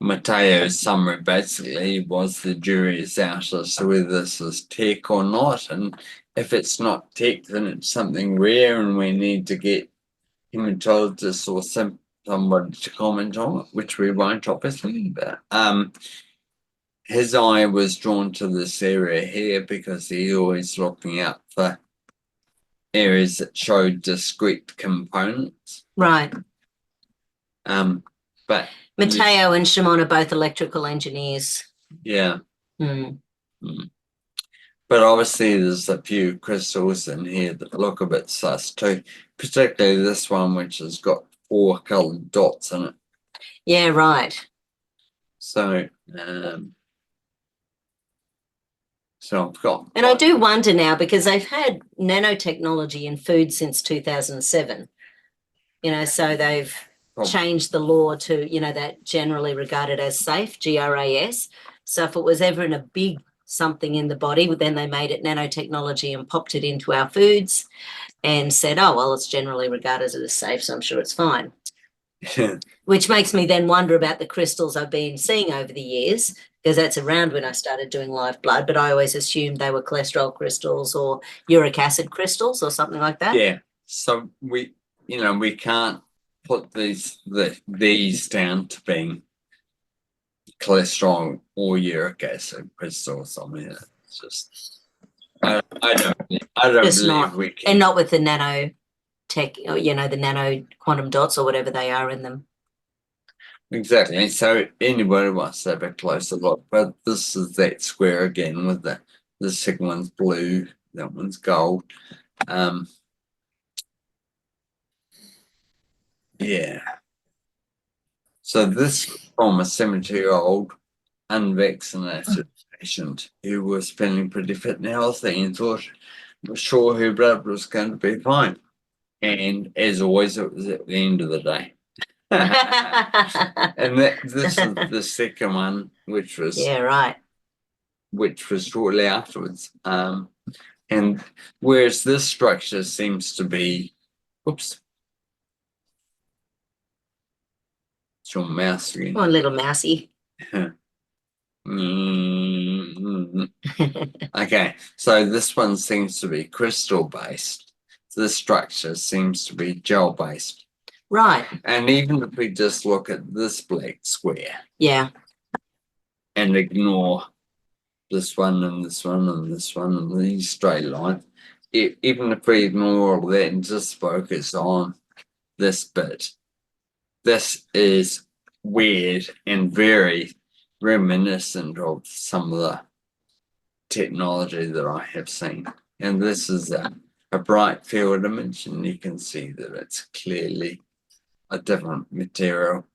Matteo's summary basically was the jury is out as to whether this is tech or not, and if it's not tech, then it's something rare, and we need to get hematologists or somebody to comment on it, which we won't obviously. But his eye was drawn to this area here because he's always looking out for areas that show discrete components. Right. But Matteo and Shimon are both electrical engineers. Yeah. But obviously there's a few crystals in here that look a bit sus too, particularly this one which has got 4 coloured dots in it. Yeah, right. So I've got, And I do wonder now, because they've had nanotechnology in food since 2007, so they've Prob- changed the law to, that generally regarded as safe, GRAS. So if it was ever in a big something in the body, then they made it nanotechnology and popped it into our foods and said, oh, well, it's generally regarded as safe, so I'm sure it's fine. Which makes me then wonder about the crystals I've been seeing over the years, because that's around when I started doing live blood, but I always assumed they were cholesterol crystals or uric acid crystals or something like that. yeah. So we can't put these down to being cholesterol or uric acid crystals. I mean, it's just I don't Just believe not, we can. and not with the nano tech, or, the nano quantum dots or whatever they are in them. Exactly. So anybody wants to have a closer look, but this is that square again with the second one's blue, that one's gold. Yeah. So this from a 70-year-old unvaccinated patient who was feeling pretty fit and healthy and thought was sure her blood was going to be fine. And as always, it was at the end of the day. And this is the second one, which was Yeah, right. shortly afterwards. And whereas this structure seems to be, oops, it's your mouse again. One little mousey. Okay, so this one seems to be crystal based. This structure seems to be gel based. Right. And even if we just look at this black square Yeah. and ignore this one and this one and this one and these straight lines, even if we ignore all that and just focus on this bit, this is weird and very reminiscent of some of the technology that I have seen. And this is a bright field image, and you can see that it's clearly a different material.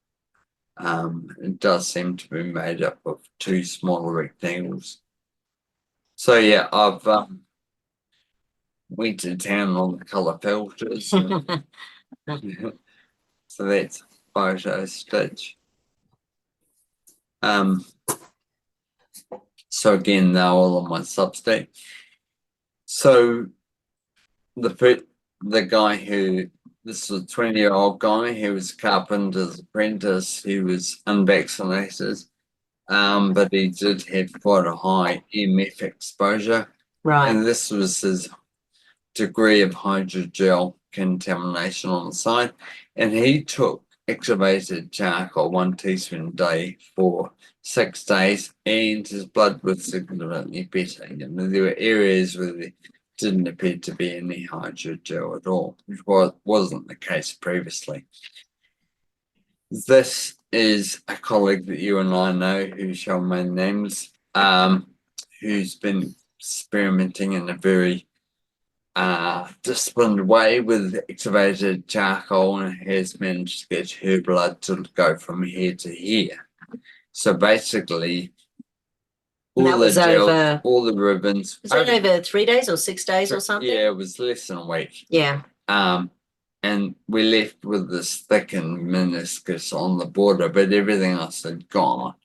It does seem to be made up of 2 smaller rectangles. So yeah, I've went to town on the color filters. So that's photo stitch. So again, they're all on my Substack. So the guy who, this was a 20-year-old guy, he was a carpenter's apprentice, he was unvaccinated, but he did have quite a high EMF exposure. Right. And this was his degree of hydrogel contamination on the side. And he took activated charcoal 1 teaspoon a day for 6 days, and his blood was significantly better. There were areas where there didn't appear to be any hydrogel at all, which wasn't the case previously. This is a colleague that you and I know, who shall remain nameless, who's been experimenting in a very disciplined way with activated charcoal and has managed to get her blood to go from here to here. So basically, all That the was gel, over, all the ribbons. was it over 3 days or 6 days or something? Yeah, it was less than a week. Yeah. And we left with this thickened meniscus on the border, but everything else had gone.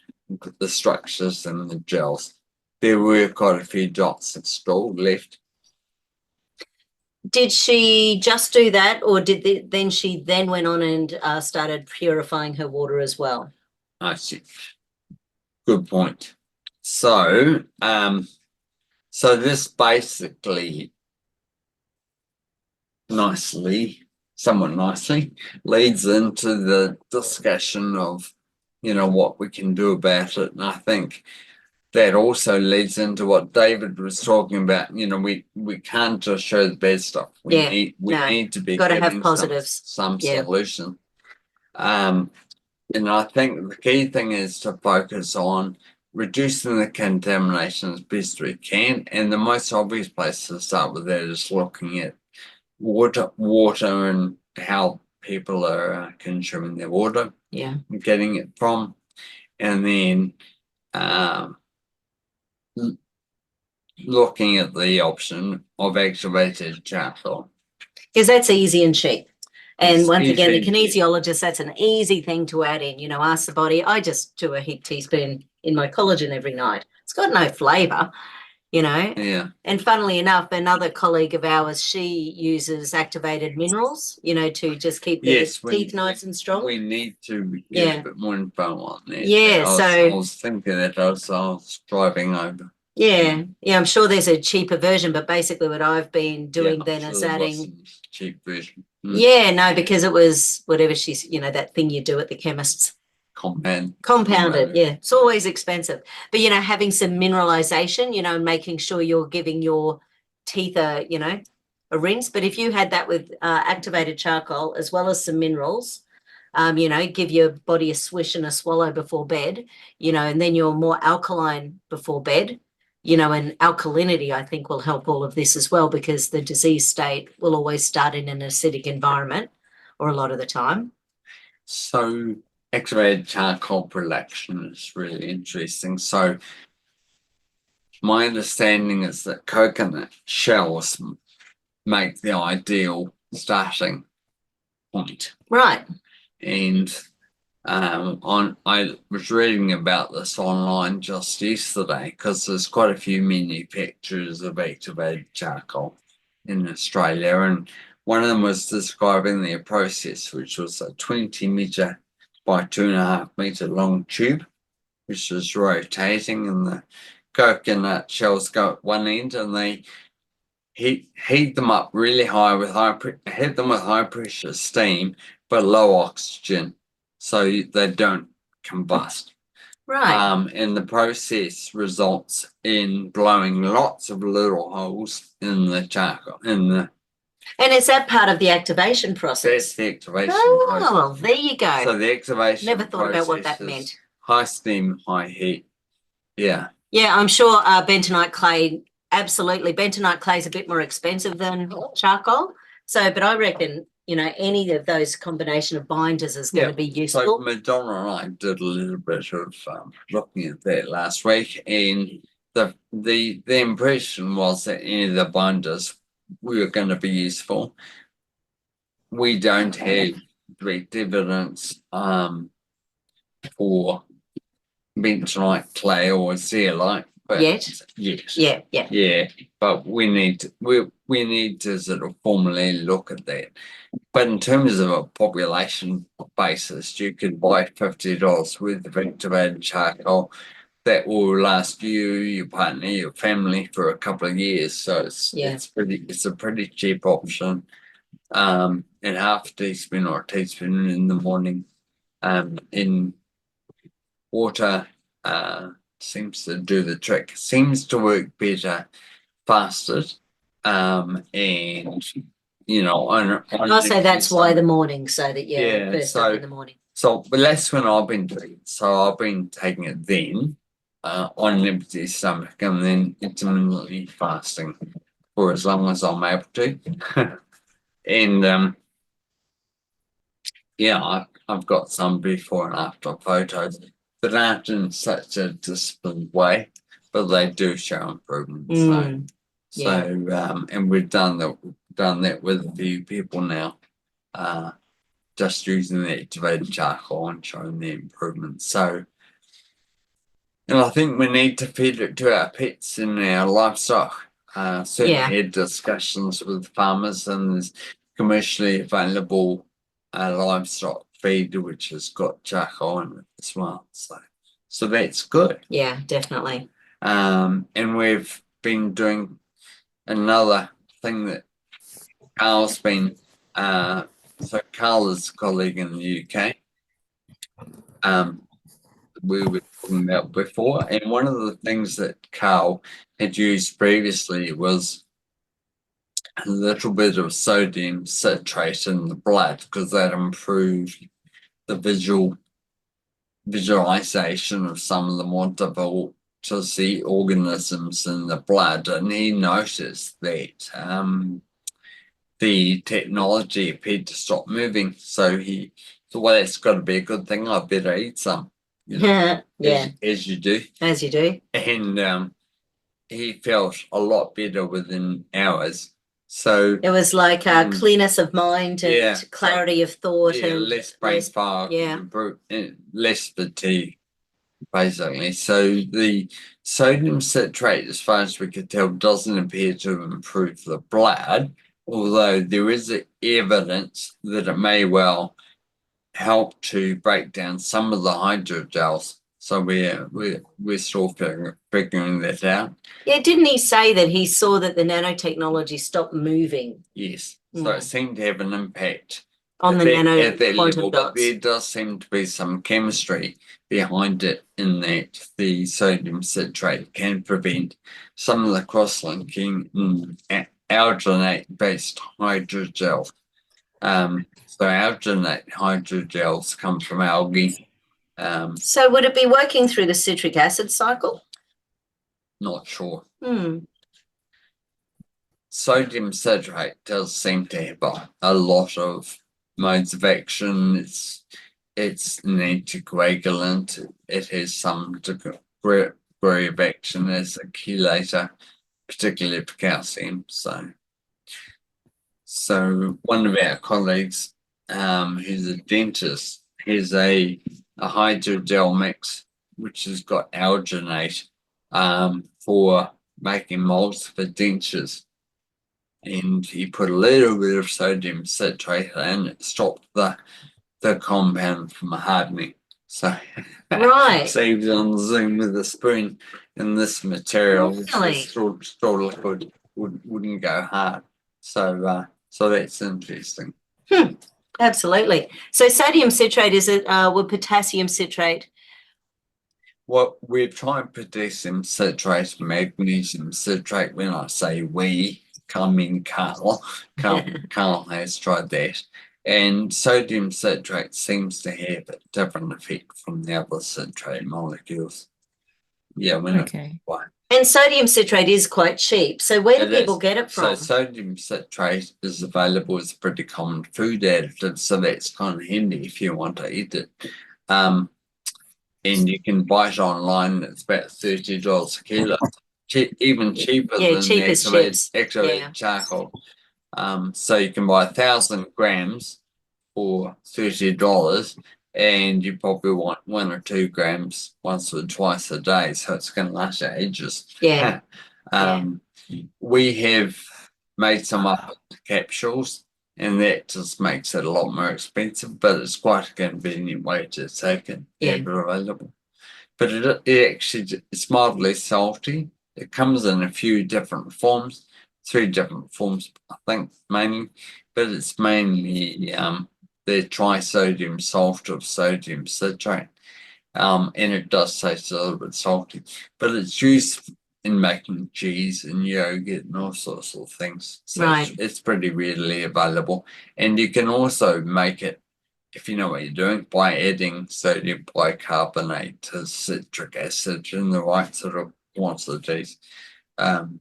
The structures and the gels. There were quite a few dots that still left. Did she just do that, or then she went on and started purifying her water as well? I see. Good point. So, so this basically somewhat nicely leads into the discussion of, what we can do about it. And I think that also leads into what David was talking about. We can't just show the bad stuff. We need to be Got to have giving positives. some Yeah. solution. And I think the key thing is to focus on reducing the contamination as best we can. And the most obvious place to start with that is looking at water and how people are consuming their water, Yeah. getting it from, and then looking at the option of activated charcoal. Because that's easy and cheap. And It's once again, the easy and cheap. kinesiologist, that's an easy thing to add in. Ask the body. I just do a heap teaspoon in my collagen every night. It's got no flavor, Yeah. And funnily enough, another colleague of ours, she uses activated minerals, to just keep their Yes, teeth nice and strong. We need to get Yeah. a bit more info on that. Yeah, I was thinking that I was driving over. Yeah, I'm sure there's a cheaper version, but basically what I've been doing I'm then sure is there was adding. some cheap version. Yeah, no, because it was whatever she's, that thing you do at the chemist's. Compounded, yeah. It's always expensive. But, having some mineralization, and making sure you're giving your teeth a rinse. But if you had that with activated charcoal as well as some minerals, give your body a swish and a swallow before bed, and then you're more alkaline before bed, and alkalinity, I think, will help all of this as well, because the disease state will always start in an acidic environment, or a lot of the time. So activated charcoal production is really interesting. So my understanding is that coconut shells make the ideal starting point. Right. And I was reading about this online just yesterday, because there's quite a few manufacturers of activated charcoal in Australia, and one of them was describing their process, which was a 20-meter by 2.5 meter long tube, which is rotating, and the coconut shells go at one end, and they heat them up really high with hit them with high pressure steam but low oxygen, so they don't combust. Right. And the process results in blowing lots of little holes in the charcoal. And is that part of the activation process? That's the activation process. Oh, there you go. So the activation Never thought about what that process is meant. high steam, high heat. Yeah. Yeah, I'm sure bentonite clay, absolutely. Bentonite clay is a bit more expensive than charcoal. So, but I reckon, any of those combination of binders is going to be useful. So Madonna and I did a little bit of looking at that last week, and the impression was that any of the binders were going to be useful. We don't have direct evidence for bentonite clay or zeolite, but Yes. Yeah, but we need to sort of formally look at that. But in terms of a population basis, you could buy $50 worth of activated charcoal that will last you, your partner, your family for a couple of years. So it's a pretty cheap option. And half a teaspoon or a teaspoon in the morning in water seems to do the trick. Seems to work better fasted, and I'll say that's why the morning, so that first up in the morning. So, but that's when I've been doing it. So I've been taking it then on an empty stomach, and then intermittently fasting for as long as I'm able to. And I've got some before and after photos, but not in such a disciplined way, but they do show improvement. And we've done that with a few people now, just using the activated charcoal and showing the improvement. So, and I think we need to feed it to our pets and our livestock. Certainly had discussions with farmers, and there's commercially available livestock feed which has got charcoal in it as well. So that's good. Yeah, definitely. And we've been doing another thing that Carl's been so Carl is a colleague in the UK. We were talking about before, and one of the things that Carl had used previously was a little bit of sodium citrate in the blood, because that improved the visual visualization of some of the more difficult to see organisms in the blood, and he noticed that the technology appeared to stop moving. So he thought, well, that's got to be a good thing. I better eat some. You know, Yeah, as you do. as you do. And he felt a lot better within hours. So It was like clearness of mind and Yeah. clarity of thought yeah, and less brain fog, yeah. less fatigue, basically. So the sodium citrate, as far as we could tell, doesn't appear to improve the blood, although there is evidence that it may well help to break down some of the hydrogels. So we're still figuring that out. Yeah, didn't he say that he saw that the nanotechnology stopped moving Yes. So it seemed to have an impact on the at that quantum level, but dots? there does seem to be some chemistry behind it in that the sodium citrate can prevent some of the cross-linking in alginate-based hydrogel. So alginate hydrogels come from algae. So would it be working through the citric acid cycle? Not sure. Hmm. Sodium citrate does seem to have a lot of modes of action. It's an anticoagulant. It has some degree of action as a chelator, particularly for calcium. So one of our colleagues, who's a dentist, has a hydrogel mix which has got alginate for making molds for dentures. And he put a little bit of sodium citrate in, it stopped the compound from hardening. So Right. so he was on Zoom with a spoon, and this material, Really? straw liquid, wouldn't go hard. So that's interesting. Absolutely. So sodium citrate is it with potassium citrate? Well, we're trying potassium citrate, magnesium citrate. When I say we, I mean Carl. Carl has tried that. And sodium citrate seems to have a different effect from the other citrate molecules. Yeah, Okay. And sodium citrate is quite cheap. So where do It people is. get it So from? sodium citrate is available as a pretty common food additive, so that's kind of handy if you want to eat it. And you can buy it online. It's about $30 a kilo, even cheaper Yeah, than cheap the as chips. activated Yeah. charcoal. So you can buy 1,000 grams for $30, and you probably want 1 or 2 grams once or twice a day, so it's going to last you ages. Yeah. We have made some up into capsules, and that just makes it a lot more expensive, but it's quite a convenient way to take it. Yeah. Have it available. But it actually, it's mildly salty. It comes in a few different forms, 3 different forms, I think, mainly, but it's mainly the trisodium salt of sodium citrate. And it does taste a little bit salty, but it's used in making cheese and yogurt and all sorts of things. So Right. it's pretty readily available. And you can also make it, if you know what you're doing, by adding sodium bicarbonate to citric acid in the right sort of quantities. And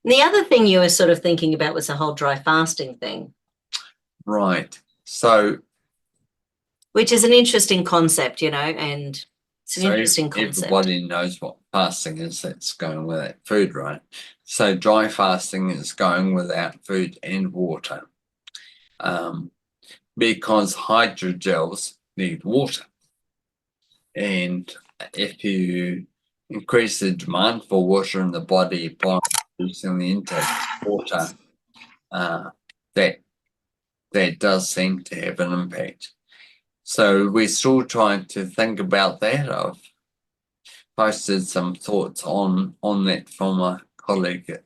the other thing you were sort of thinking about was the whole dry fasting thing, Right. So which is an interesting concept, you know, and it's an interesting concept. everybody knows what fasting is. That's going without food, right? So dry fasting is going without food and water, because hydrogels need water, and if you increase the demand for water in the body by reducing the intake of water, that does seem to have an impact. So we're still trying to think about that. I've posted some thoughts on that from a colleague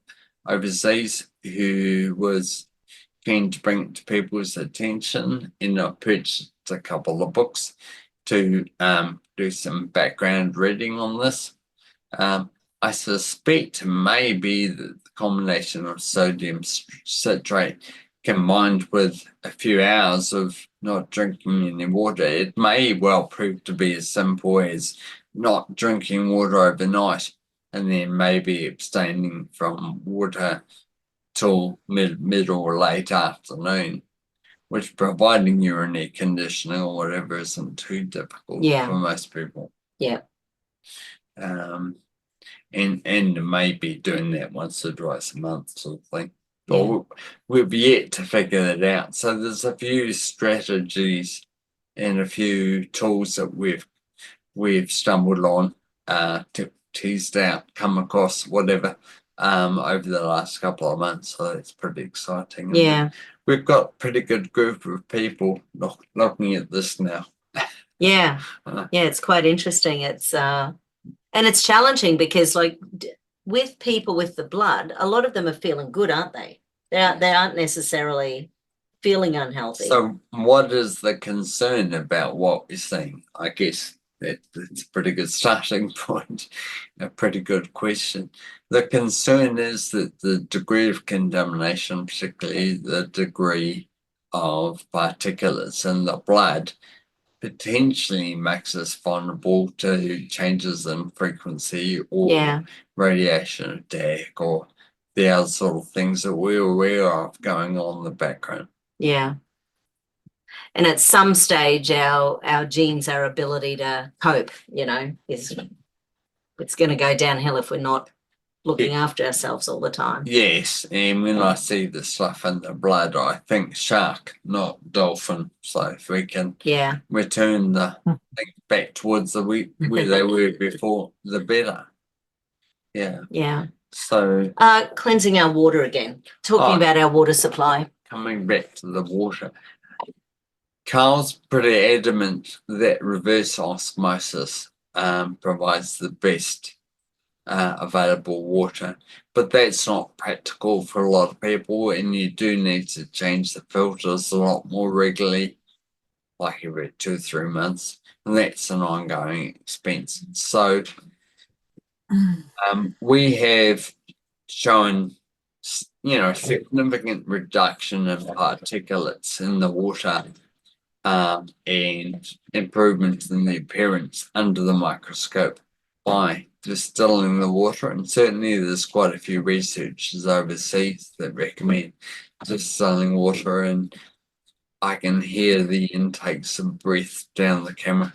overseas who was keen to bring it to people's attention, and I purchased a couple of books to do some background reading on this. I suspect maybe the combination of sodium citrate combined with a few hours of not drinking any water. It may well prove to be as simple as not drinking water overnight and then maybe abstaining from water till mid or late afternoon, which providing you're in air conditioning or whatever isn't too difficult Yeah. for most people. Yeah. And maybe doing that once or twice a month sort of thing. But Yeah. we've yet to figure that out. So there's a few strategies and a few tools that we've stumbled on, teased out, come across, whatever, over the last couple of months. So it's pretty exciting. And Yeah. we've got a pretty good group of people looking at this now. Yeah. Yeah, it's quite interesting. It's and it's challenging because like with people with the blood, a lot of them are feeling good, aren't they? They aren't necessarily feeling unhealthy. So what is the concern about what we're seeing? I guess that's a pretty good starting point, a pretty good question. The concern is that the degree of contamination, particularly the degree of particulates in the blood, potentially makes us vulnerable to changes in frequency or Yeah. radiation attack or the other sort of things that we're aware of going on in the background. Yeah. And at some stage our genes, our ability to cope, is it's going to go downhill if we're not looking after ourselves all the time. Yes, and when I see the stuff in the blood, I think shark, not dolphin. So if we can return the thing back towards the where they were before, the better. Yeah. Yeah. So cleansing our water again, talking about our water supply. Coming back to the water, Carl's pretty adamant that reverse osmosis provides the best available water, but that's not practical for a lot of people, and you do need to change the filters a lot more regularly, like every 2 or 3 months, and that's an ongoing expense. So we have shown significant reduction in particulates in the water and improvements in the appearance under the microscope by distilling the water. And certainly there's quite a few researchers overseas that recommend distilling water, and I can hear the intakes of breath down the camera.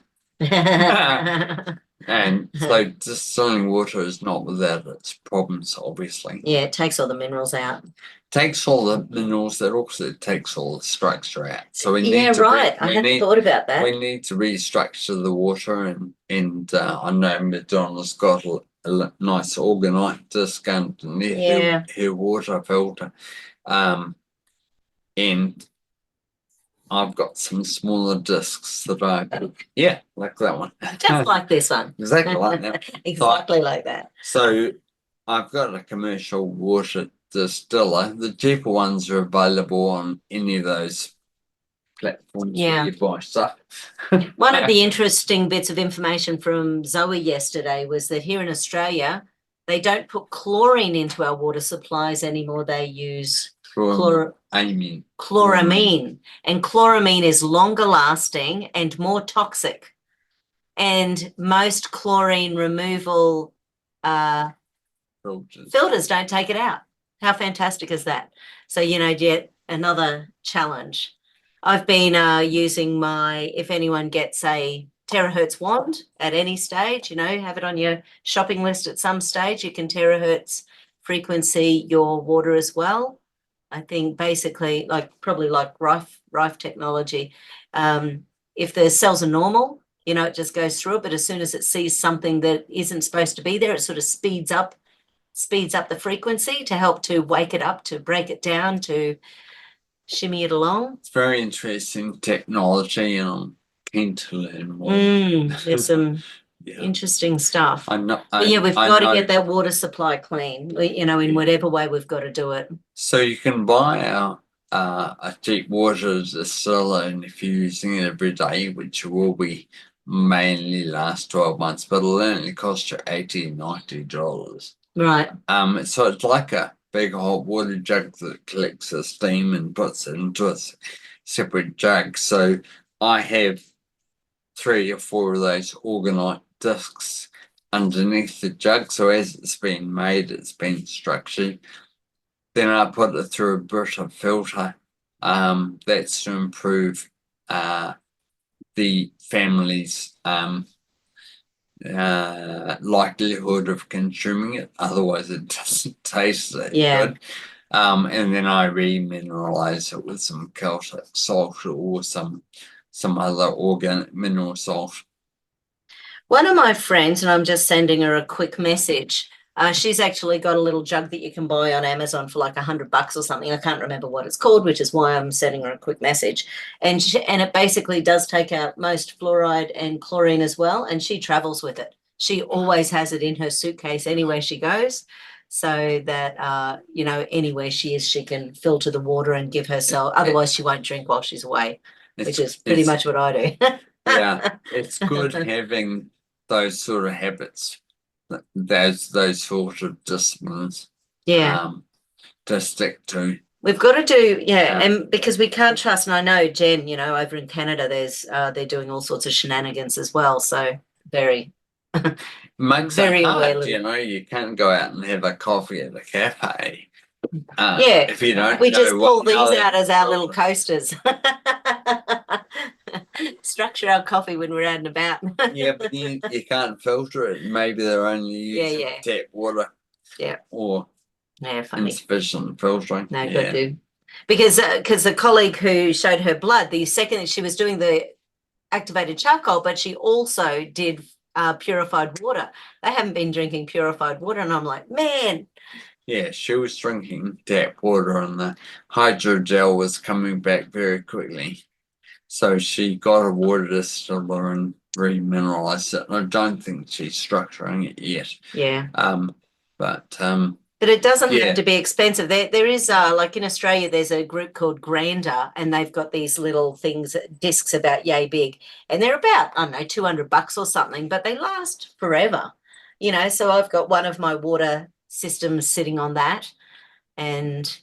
And so distilling water is not without its problems, obviously. Yeah, it takes all the minerals out. Takes all the minerals, that also takes all the structure out. So we need I hadn't thought about that. We need to restructure the water, and I know Madonna's got a nice organite disc underneath her water filter. And I've got some smaller discs that like that one. Just like this one. Exactly like that. Exactly like that. So I've got a commercial water distiller. The cheaper ones are available on any of those platforms where you buy stuff. One of the interesting bits of information from Zoe yesterday was that here in Australia, they don't put chlorine into our water supplies anymore. They use chloramine. And chloramine is longer lasting and more toxic. And most chlorine removal filters don't take it out. How fantastic is that? So, yet another challenge. I've been using if anyone gets a terahertz wand at any stage, have it on your shopping list at some stage, you can terahertz frequency your water as well. I think basically probably like Rife technology. If the cells are normal, it just goes through it, but as soon as it sees something that isn't supposed to be there, it sort of speeds up the frequency to help to wake it up, to break it down, to shimmy it along. It's very interesting technology, and I'm keen to learn more. There's some interesting stuff. We've got to get that water supply clean, in whatever way we've got to do it. So you can buy a cheap water distiller, and if you're using it every day, which will be mainly last 12 months, but it'll only cost you $80, $90. Right. So it's like a big hot water jug that collects the steam and puts it into its separate jugs. So I have 3 or 4 of those orgonite discs underneath the jug. So as it's been made, it's been structured. Then I put it through a Brita filter. That's to improve the family's likelihood of consuming it. Otherwise, it doesn't taste that Yeah. good. And then I remineralize it with some Celtic salt or some other organic mineral salt. One of my friends, and I'm just sending her a quick message. She's actually got a little jug that you can buy on Amazon for like $100 or something. I can't remember what it's called, which is why I'm sending her a quick message. And it basically does take out most fluoride and chlorine as well. And she travels with it. She always has it in her suitcase anywhere she goes, so that you know, anywhere she is, she can filter the water and give herself. Otherwise, she won't drink while she's away, which is pretty much what I do. Yeah, it's good having those sort of habits, those sort of disciplines Yeah. to stick to. We've got to do, Yeah. and because we can't trust, and I know Jen, you know, over in Canada, there's they're doing all sorts of shenanigans as well. So very, Makes very it hard, aware. you know. You can't go out and have a coffee at a cafe. Yeah, if you don't we know just pull what these colour out as our little filter. coasters. Structure our coffee when we're out and about. Yeah, but you can't filter it. Maybe they're only Yeah, using yeah. tap water. Yeah. Or Yeah, funny. insufficient filtering. No, Yeah. got to. Because the colleague who showed her blood, the second she was doing the activated charcoal, but she also did purified water. They haven't been drinking purified water, and I'm like, man. Yeah, she was drinking tap water and the hydrogel was coming back very quickly. So she got a water distiller and remineralized it. I don't think she's structuring it yet. Yeah. But it doesn't yeah. have to be expensive. There is like in Australia, there's a group called Grander, and they've got these little things, discs about yay big, and they're about, I don't know, $200 or something, but they last forever. You know, so I've got one of my water systems sitting on that, and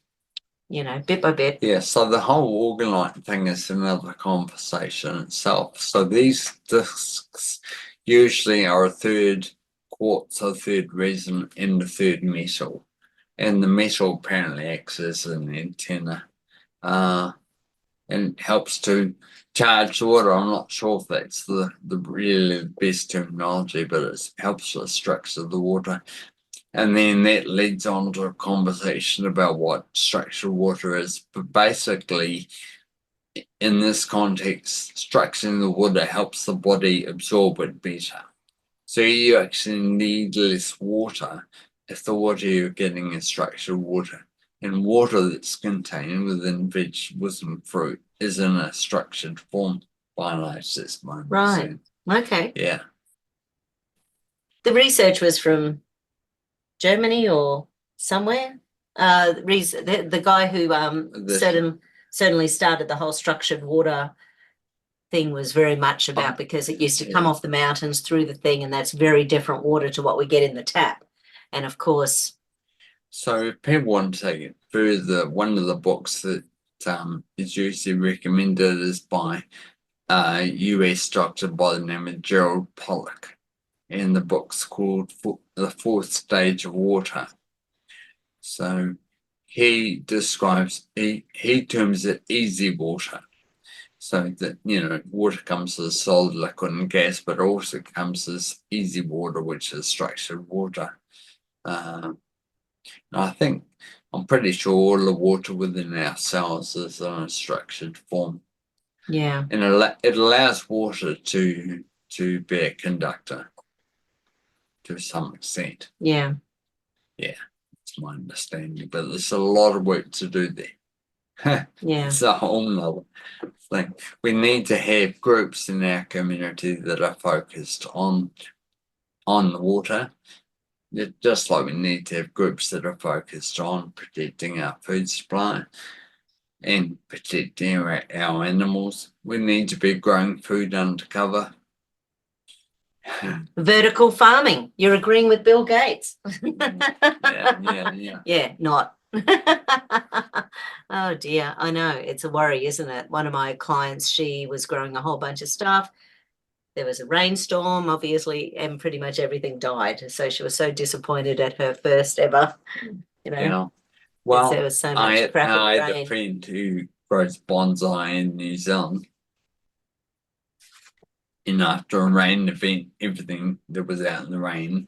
you know, bit by bit. Yeah, so the whole orgonite thing is another conversation itself. So these discs usually are a third quartz, a third resin, and a third metal. And the metal apparently acts as an antenna and helps to charge the water. I'm not sure if that's the really best terminology, but it helps to structure the water. And then that leads on to a conversation about what structured water is. But basically, in this context, structuring the water helps the body absorb it better. So you actually need less water if the water you're getting is structured water. And water that's contained within vegetables and fruit is in a structured form. Finite, that's my Right. understanding. Okay. Yeah. The research was from Germany or somewhere. The guy who certainly started the whole structured water thing was very much about, because it used to come off the mountains through the thing, and that's very different water to what we get in the tap. And of course, so if people want to take it further, one of the books that is usually recommended is by a US doctor by the name of Gerald Pollack, and the book's called The Fourth Stage of Water. So he describes, he terms it easy water. So that, you know, water comes as solid, liquid, and gas, but it also comes as easy water, which is structured water. I'm pretty sure all the water within our cells is in a structured form. yeah. And it allows water to be a conductor to some extent. Yeah. Yeah, that's my understanding. But there's a lot of work to do there. Yeah. It's a whole nother thing. We need to have groups in our community that are focused on the water. Just like we need to have groups that are focused on protecting our food supply and protecting our animals. We need to be growing food undercover. Vertical farming. You're agreeing with Bill Gates. Yeah. Yeah, not. Oh dear, I know. It's a worry, isn't it? One of my clients, she was growing a whole bunch of stuff. There was a rainstorm, obviously, and pretty much everything died. So she was so disappointed at her first ever, you know, You know, 'cause well, there was so I much had, crap in I the had a rain. friend who grows bonsai in New Zealand. And after a rain event, everything that was out in the rain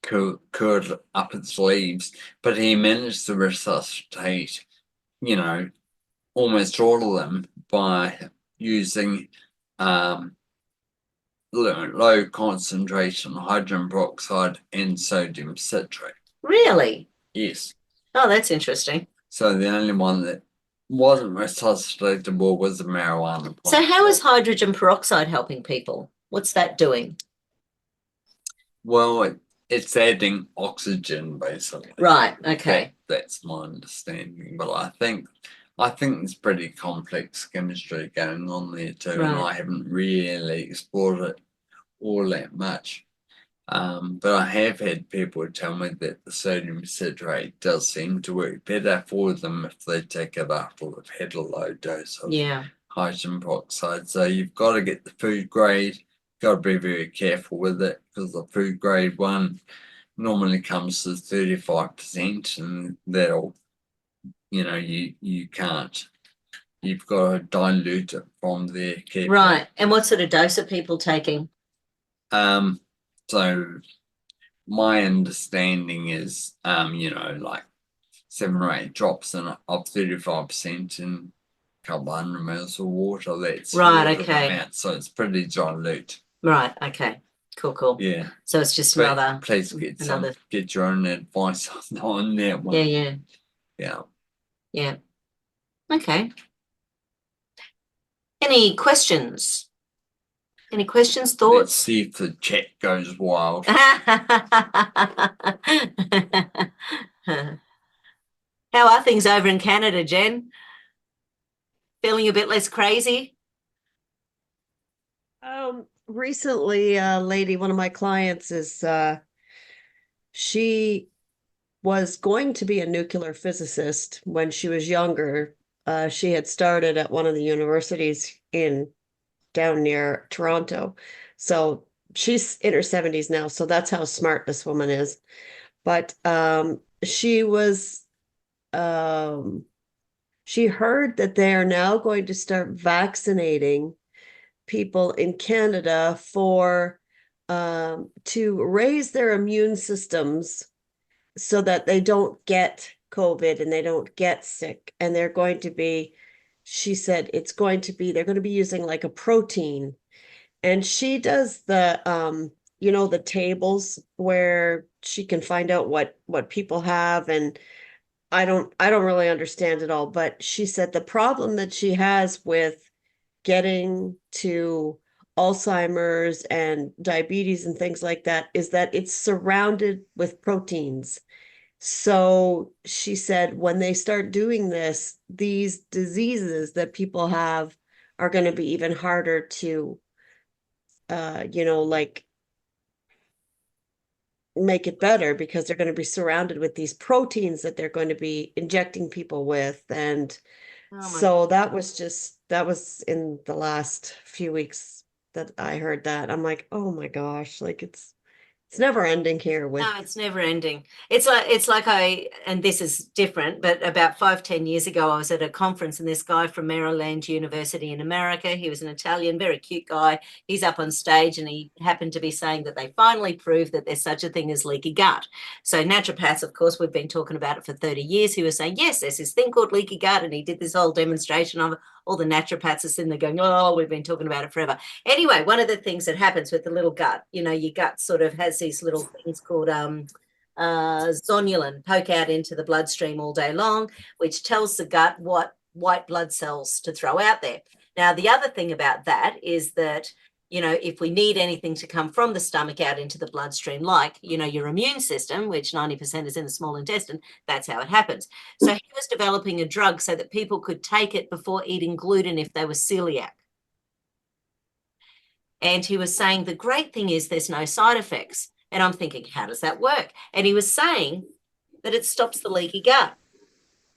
curled up its leaves, but he managed to resuscitate, you know, almost all of them by using low concentration hydrogen peroxide and sodium citrate. Really? Yes. Oh, that's interesting. So the only one that wasn't resuscitatable was the marijuana plant. So how is hydrogen peroxide helping people? What's that doing? Well, it's adding oxygen basically. Right, okay. That's my understanding, but I think there's pretty complex chemistry going on there too, and Right. I haven't really explored it all that much. But I have had people tell me that the sodium citrate does seem to work better for them if they take it after they've had a low dose of Yeah. hydrogen peroxide. So you've got to get the food grade, got to be very careful with it because the food grade one normally comes to 35%, and that'll, you can't. You've got to dilute it from there carefully. Right. And what sort of dose are people taking? So my understanding is, like 7 or 8 drops of 35% in a couple hundred mils of water. That's Right, sort of okay. amount, so it's pretty dilute. Right, okay. Cool. Yeah. So it's just But another. please get your own advice on that one. Yeah. Yeah. Okay. Any questions? Let's Thoughts? see if the chat goes wild. How are things over in Canada, Jen? Feeling a bit less crazy? Recently, a lady, one of my clients she was going to be a nuclear physicist when she was younger. She had started at one of the universities down near Toronto. So she's in her 70s now. So that's how smart this woman is. But she heard that they are now going to start vaccinating people in Canada for to raise their immune systems so that they don't get COVID and they don't get sick. And she said they're going to be using like a protein. And she does the the tables where she can find out what people have, and I don't really understand it all, but she said the problem that she has with getting to Alzheimer's and diabetes and things like that is that it's surrounded with proteins. So she said when they start doing this, these diseases that people have are going to be even harder to, like make it better because they're going to be surrounded with these proteins that they're going to be injecting people with. And so that was in the last few weeks that I heard that. I'm like, oh my gosh, like it's never ending here with. No, it's never ending. It's like and this is different, but about 5-10 years ago, I was at a conference and this guy from Maryland University in America, he was an Italian, very cute guy. He's up on stage and he happened to be saying that they finally proved that there's such a thing as leaky gut. So naturopaths, of course, we've been talking about it for 30 years. He was saying, yes, there's this thing called leaky gut. And he did this whole demonstration of it. All the naturopaths are sitting there going, oh, we've been talking about it forever. Anyway, one of the things that happens with the little gut, your gut sort of has these little things called zonulin poke out into the bloodstream all day long, which tells the gut what white blood cells to throw out there. Now, the other thing about that is that, if we need anything to come from the stomach out into the bloodstream, like, your immune system, which 90% is in the small intestine, that's how it happens. So he was developing a drug so that people could take it before eating gluten if they were celiac. And he was saying the great thing is there's no side effects. And I'm thinking, how does that work? And he was saying that it stops the leaky gut.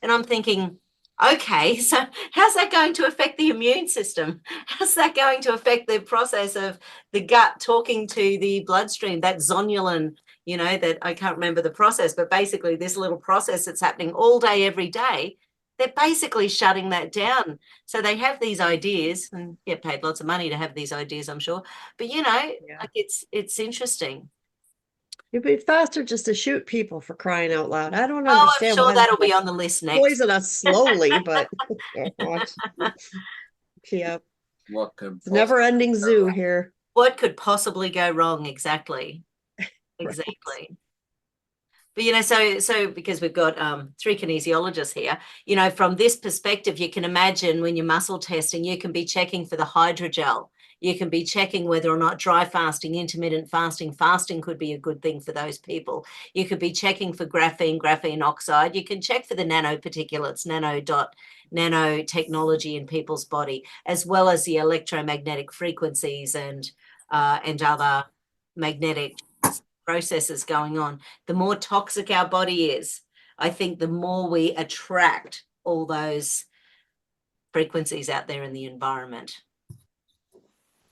And I'm thinking, Okay, so how's that going to affect the immune system? How's that going to affect the process of the gut talking to the bloodstream, that zonulin, that I can't remember the process, but basically this little process that's happening all day, every day, they're basically shutting that down. So they have these ideas and get paid lots of money to have these ideas, I'm sure. But, like it's interesting. It'd be faster just to shoot people, for crying out loud. I don't Oh, I'm understand sure why that'll they be on the list next. poison us slowly, but watch. Yeah, What could it's a never-ending zoo here. What could possibly go wrong? Exactly. Exactly. But so because we've got 3 kinesiologists here, from this perspective, you can imagine when you're muscle testing, you can be checking for the hydrogel. You can be checking whether or not dry fasting, intermittent fasting could be a good thing for those people. You could be checking for graphene oxide. You can check for the nanoparticulates, nanotechnology in people's body, as well as the electromagnetic frequencies and other magnetic processes going on. The more toxic our body is, I think the more we attract all those frequencies out there in the environment.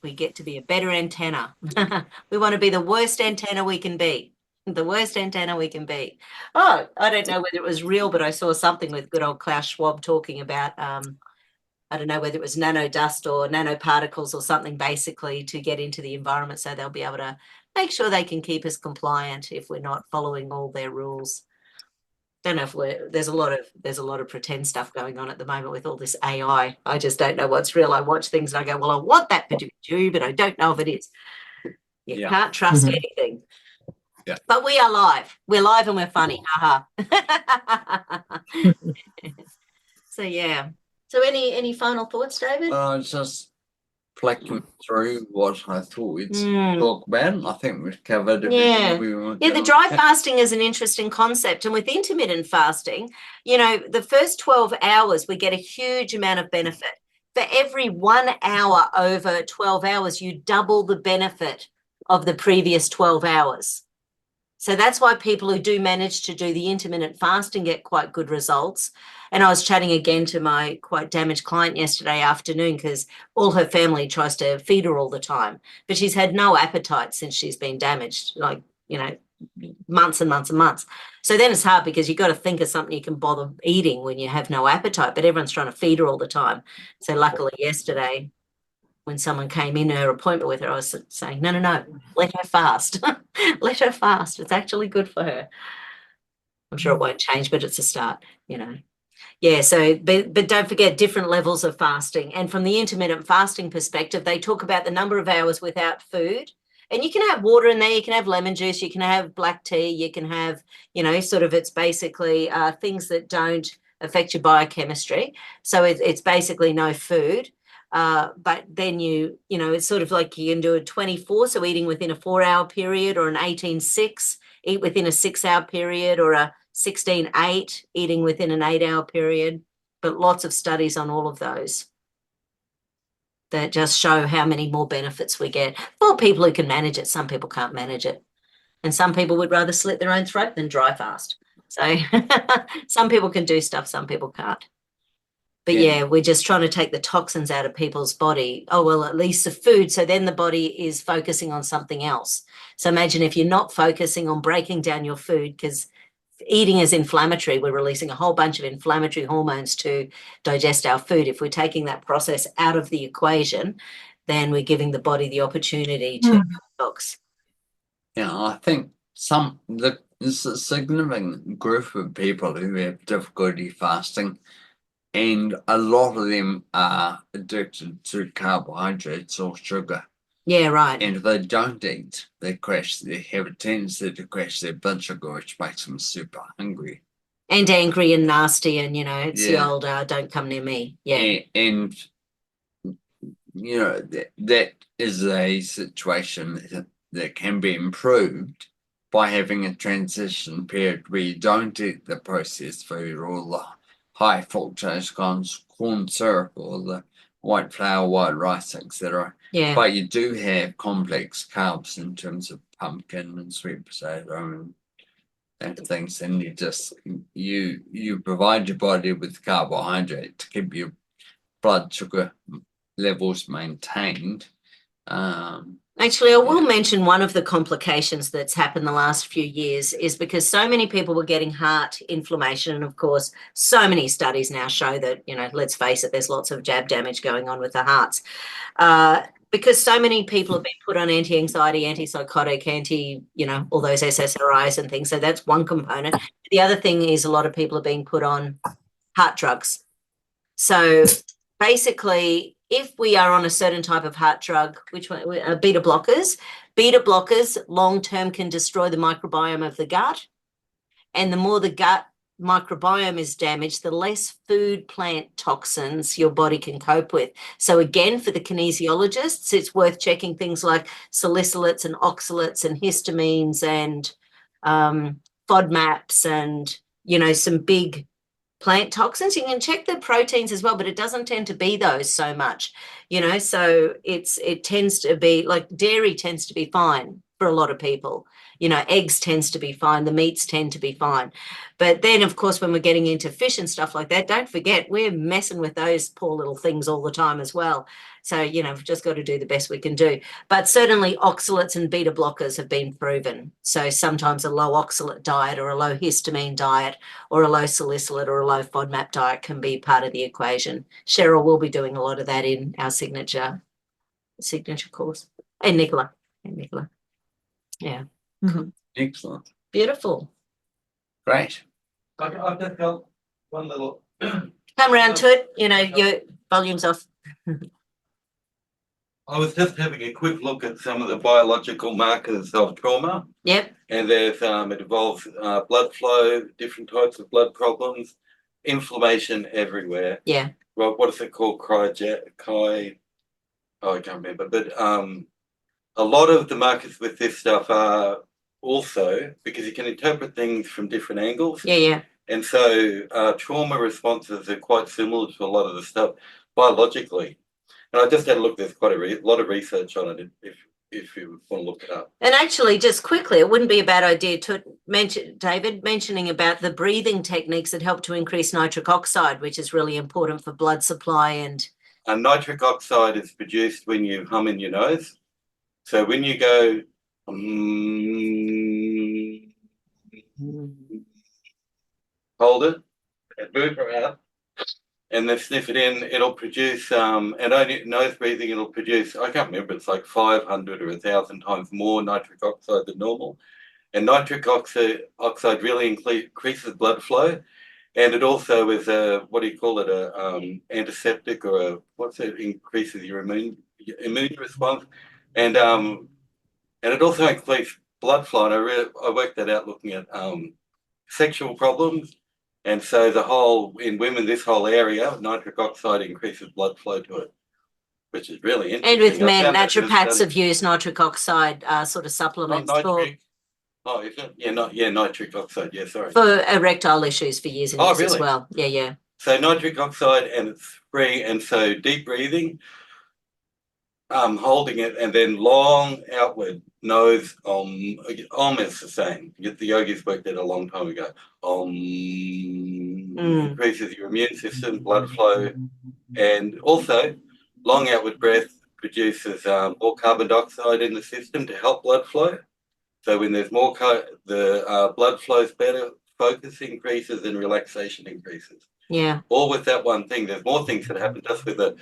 We get to be a better antenna. We want to be the worst antenna we can be. The worst antenna we can be. Oh, I don't know whether it was real, but I saw something with good old Klaus Schwab talking about I don't know whether it was nanodust or nanoparticles or something, basically to get into the environment so they'll be able to make sure they can keep us compliant if we're not following all their rules. Don't know if there's a lot of pretend stuff going on at the moment with all this AI. I just don't know what's real. I watch things and I go, well, I want that to be true, but I don't know if it is. You can't trust anything. Yeah. But we are live. We're live and we're funny. Haha. So yeah. So any final thoughts, David? Just flicking through what I thought we'd talk about. I think we've covered everything we want. Yeah, the dry fasting is an interesting concept. And with intermittent fasting, the first 12 hours, we get a huge amount of benefit. For every 1 hour over 12 hours, you double the benefit of the previous 12 hours. So that's why people who do manage to do the intermittent fasting get quite good results. And I was chatting again to my quite damaged client yesterday afternoon because all her family tries to feed her all the time, but she's had no appetite since she's been damaged, months and months and months. So then it's hard because you've got to think of something you can bother eating when you have no appetite, but everyone's trying to feed her all the time. So luckily yesterday, when someone came in her appointment with her, I was saying, no, let her fast. Let her fast. It's actually good for her. I'm sure it won't change, but it's a start, Yeah, so, but don't forget different levels of fasting. And from the intermittent fasting perspective, they talk about the number of hours without food. And you can have water in there, you can have lemon juice, you can have black tea, you can have, it's basically things that don't affect your biochemistry. So it's basically no food. But then it's sort of like you can do a 24, so eating within a 4-hour period, or an 18-6, eat within a 6-hour period, or a 16-8, eating within an 8-hour period. But lots of studies on all of those that just show how many more benefits we get for people who can manage it. Some people can't manage it. And some people would rather slit their own throat than dry fast. So some people can do stuff, some people can't. But yeah, we're just trying to take the toxins out of people's body. Oh, well, at least the food. So then the body is focusing on something else. So imagine if you're not focusing on breaking down your food, because eating is inflammatory. We're releasing a whole bunch of inflammatory hormones to digest our food. If we're taking that process out of the equation, then we're giving the body the opportunity to detox. Yeah, I think there's a significant group of people who have difficulty fasting, and a lot of them are addicted to carbohydrates or sugar. Yeah, right. And if they don't eat, they have a tendency to crash their blood sugar, which makes them super hungry. And angry and nasty, and it's the old don't come near me. Yeah. And that is a situation that can be improved by having a transition period where you don't eat the processed food or the high fructose corn syrup or the white flour, white rice, etc. Yeah. But you do have complex carbs in terms of pumpkin and sweet potato and and things, and you provide your body with carbohydrate to keep your blood sugar levels maintained. Actually, I will Yeah. mention one of the complications that's happened the last few years is because so many people were getting heart inflammation. And of course, so many studies now show that, let's face it, there's lots of jab damage going on with the hearts. Because so many people have been put on anti-anxiety, antipsychotic, all those SSRIs and things. So that's one component. The other thing is a lot of people are being put on heart drugs. So basically, if we are on a certain type of heart drug, which one, beta blockers long-term can destroy the microbiome of the gut. And the more the gut microbiome is damaged, the less food plant toxins your body can cope with. So again, for the kinesiologists, it's worth checking things like salicylates and oxalates and histamines and FODMAPs and, some big plant toxins. You can check the proteins as well, but it doesn't tend to be those so much, so it tends to be like dairy tends to be fine for a lot of people. Eggs tends to be fine, the meats tend to be fine. But then, of course, when we're getting into fish and stuff like that, don't forget, we're messing with those poor little things all the time as well. So, we've just got to do the best we can do. But certainly oxalates and beta blockers have been proven. So sometimes a low oxalate diet or a low histamine diet or a low salicylate or a low FODMAP diet can be part of the equation. Cheryl will be doing a lot of that in our signature course. And Nicola. Yeah. Mhm. Excellent. Beautiful. Great. I've just got one little. Come around to it, your volume's off. I was just having a quick look at some of the biological markers of trauma, Yep. and there's it involves blood flow, different types of blood problems, inflammation everywhere. Yeah. Well, what is it called? I can't remember, but a lot of the markers with this stuff are also because you can interpret things from different angles. Yeah. And so trauma responses are quite similar to a lot of the stuff biologically. And I just had a look, there's quite a lot of research on it if you want to look it up. And actually, just quickly, it wouldn't be a bad idea to mention, David, mentioning about the breathing techniques that help to increase nitric oxide, which is really important for blood supply. And nitric oxide is produced when you hum in your nose. So when you go, hold it and move around and then sniff it in, it'll produce, and only nose breathing, it'll produce, I can't remember, it's like 500 or 1,000 times more nitric oxide than normal. And nitric oxide really increases blood flow. And it also is antiseptic or increases your immune response. And it also increases blood flow. And I worked that out looking at sexual problems. And so in women, this whole area, nitric oxide increases blood flow to it, which is really interesting. And with men, naturopaths have used nitric oxide sort of supplements nitric oxide. Yeah, sorry. For erectile issues for years and years as well. Yeah. So nitric oxide, and it's free, and so deep breathing, holding it, and then long outward nose. Is the same. The yogis worked it a long time ago. Increases your immune system, blood flow, and also long outward breath produces more carbon dioxide in the system to help blood flow. So when there's more, the blood flows better, focus increases, and relaxation increases. Yeah. All with that one thing. There's more things that happen just with a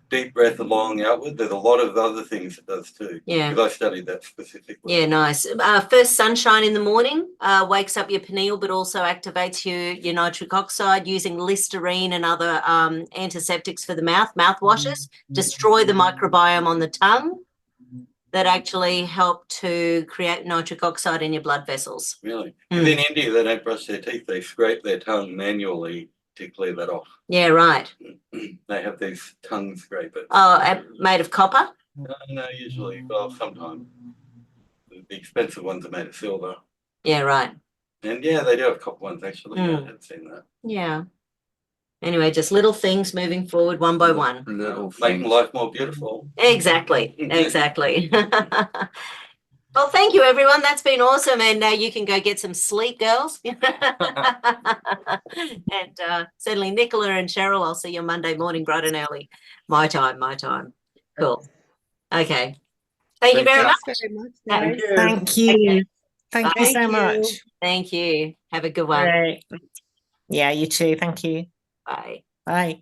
deep breath and long outward. There's a lot of other things it does too. Yeah. Because I studied that specifically. Yeah, nice. First sunshine in the morning wakes up your pineal, but also activates your nitric oxide. Using Listerine and other antiseptics for the mouthwashes, destroy the microbiome on the tongue. That actually help to create nitric oxide in your blood vessels. Really? In India, they don't brush their teeth. They scrape their tongue manually to clear that off. Yeah, right. They have these tongue scrapers. Oh, made of copper? No, usually. Well, sometimes. The expensive ones are made of silver. Yeah, right. And yeah, they do have copper ones, actually. I haven't seen that. Yeah. Anyway, just little things moving forward one by one. Little Making things. life more beautiful. Exactly. Well, thank you, everyone. That's been awesome. And you can go get some sleep, girls. And certainly Nicola and Cheryl, I'll see you Monday morning, bright and early. My time. Cool. Okay. Thank you very much. Thanks very much, Thank guys. Thank you. Thank you Thank so you. much. Thank you. Have a good one. Great. Yeah, you too. Thank you. Bye. Bye.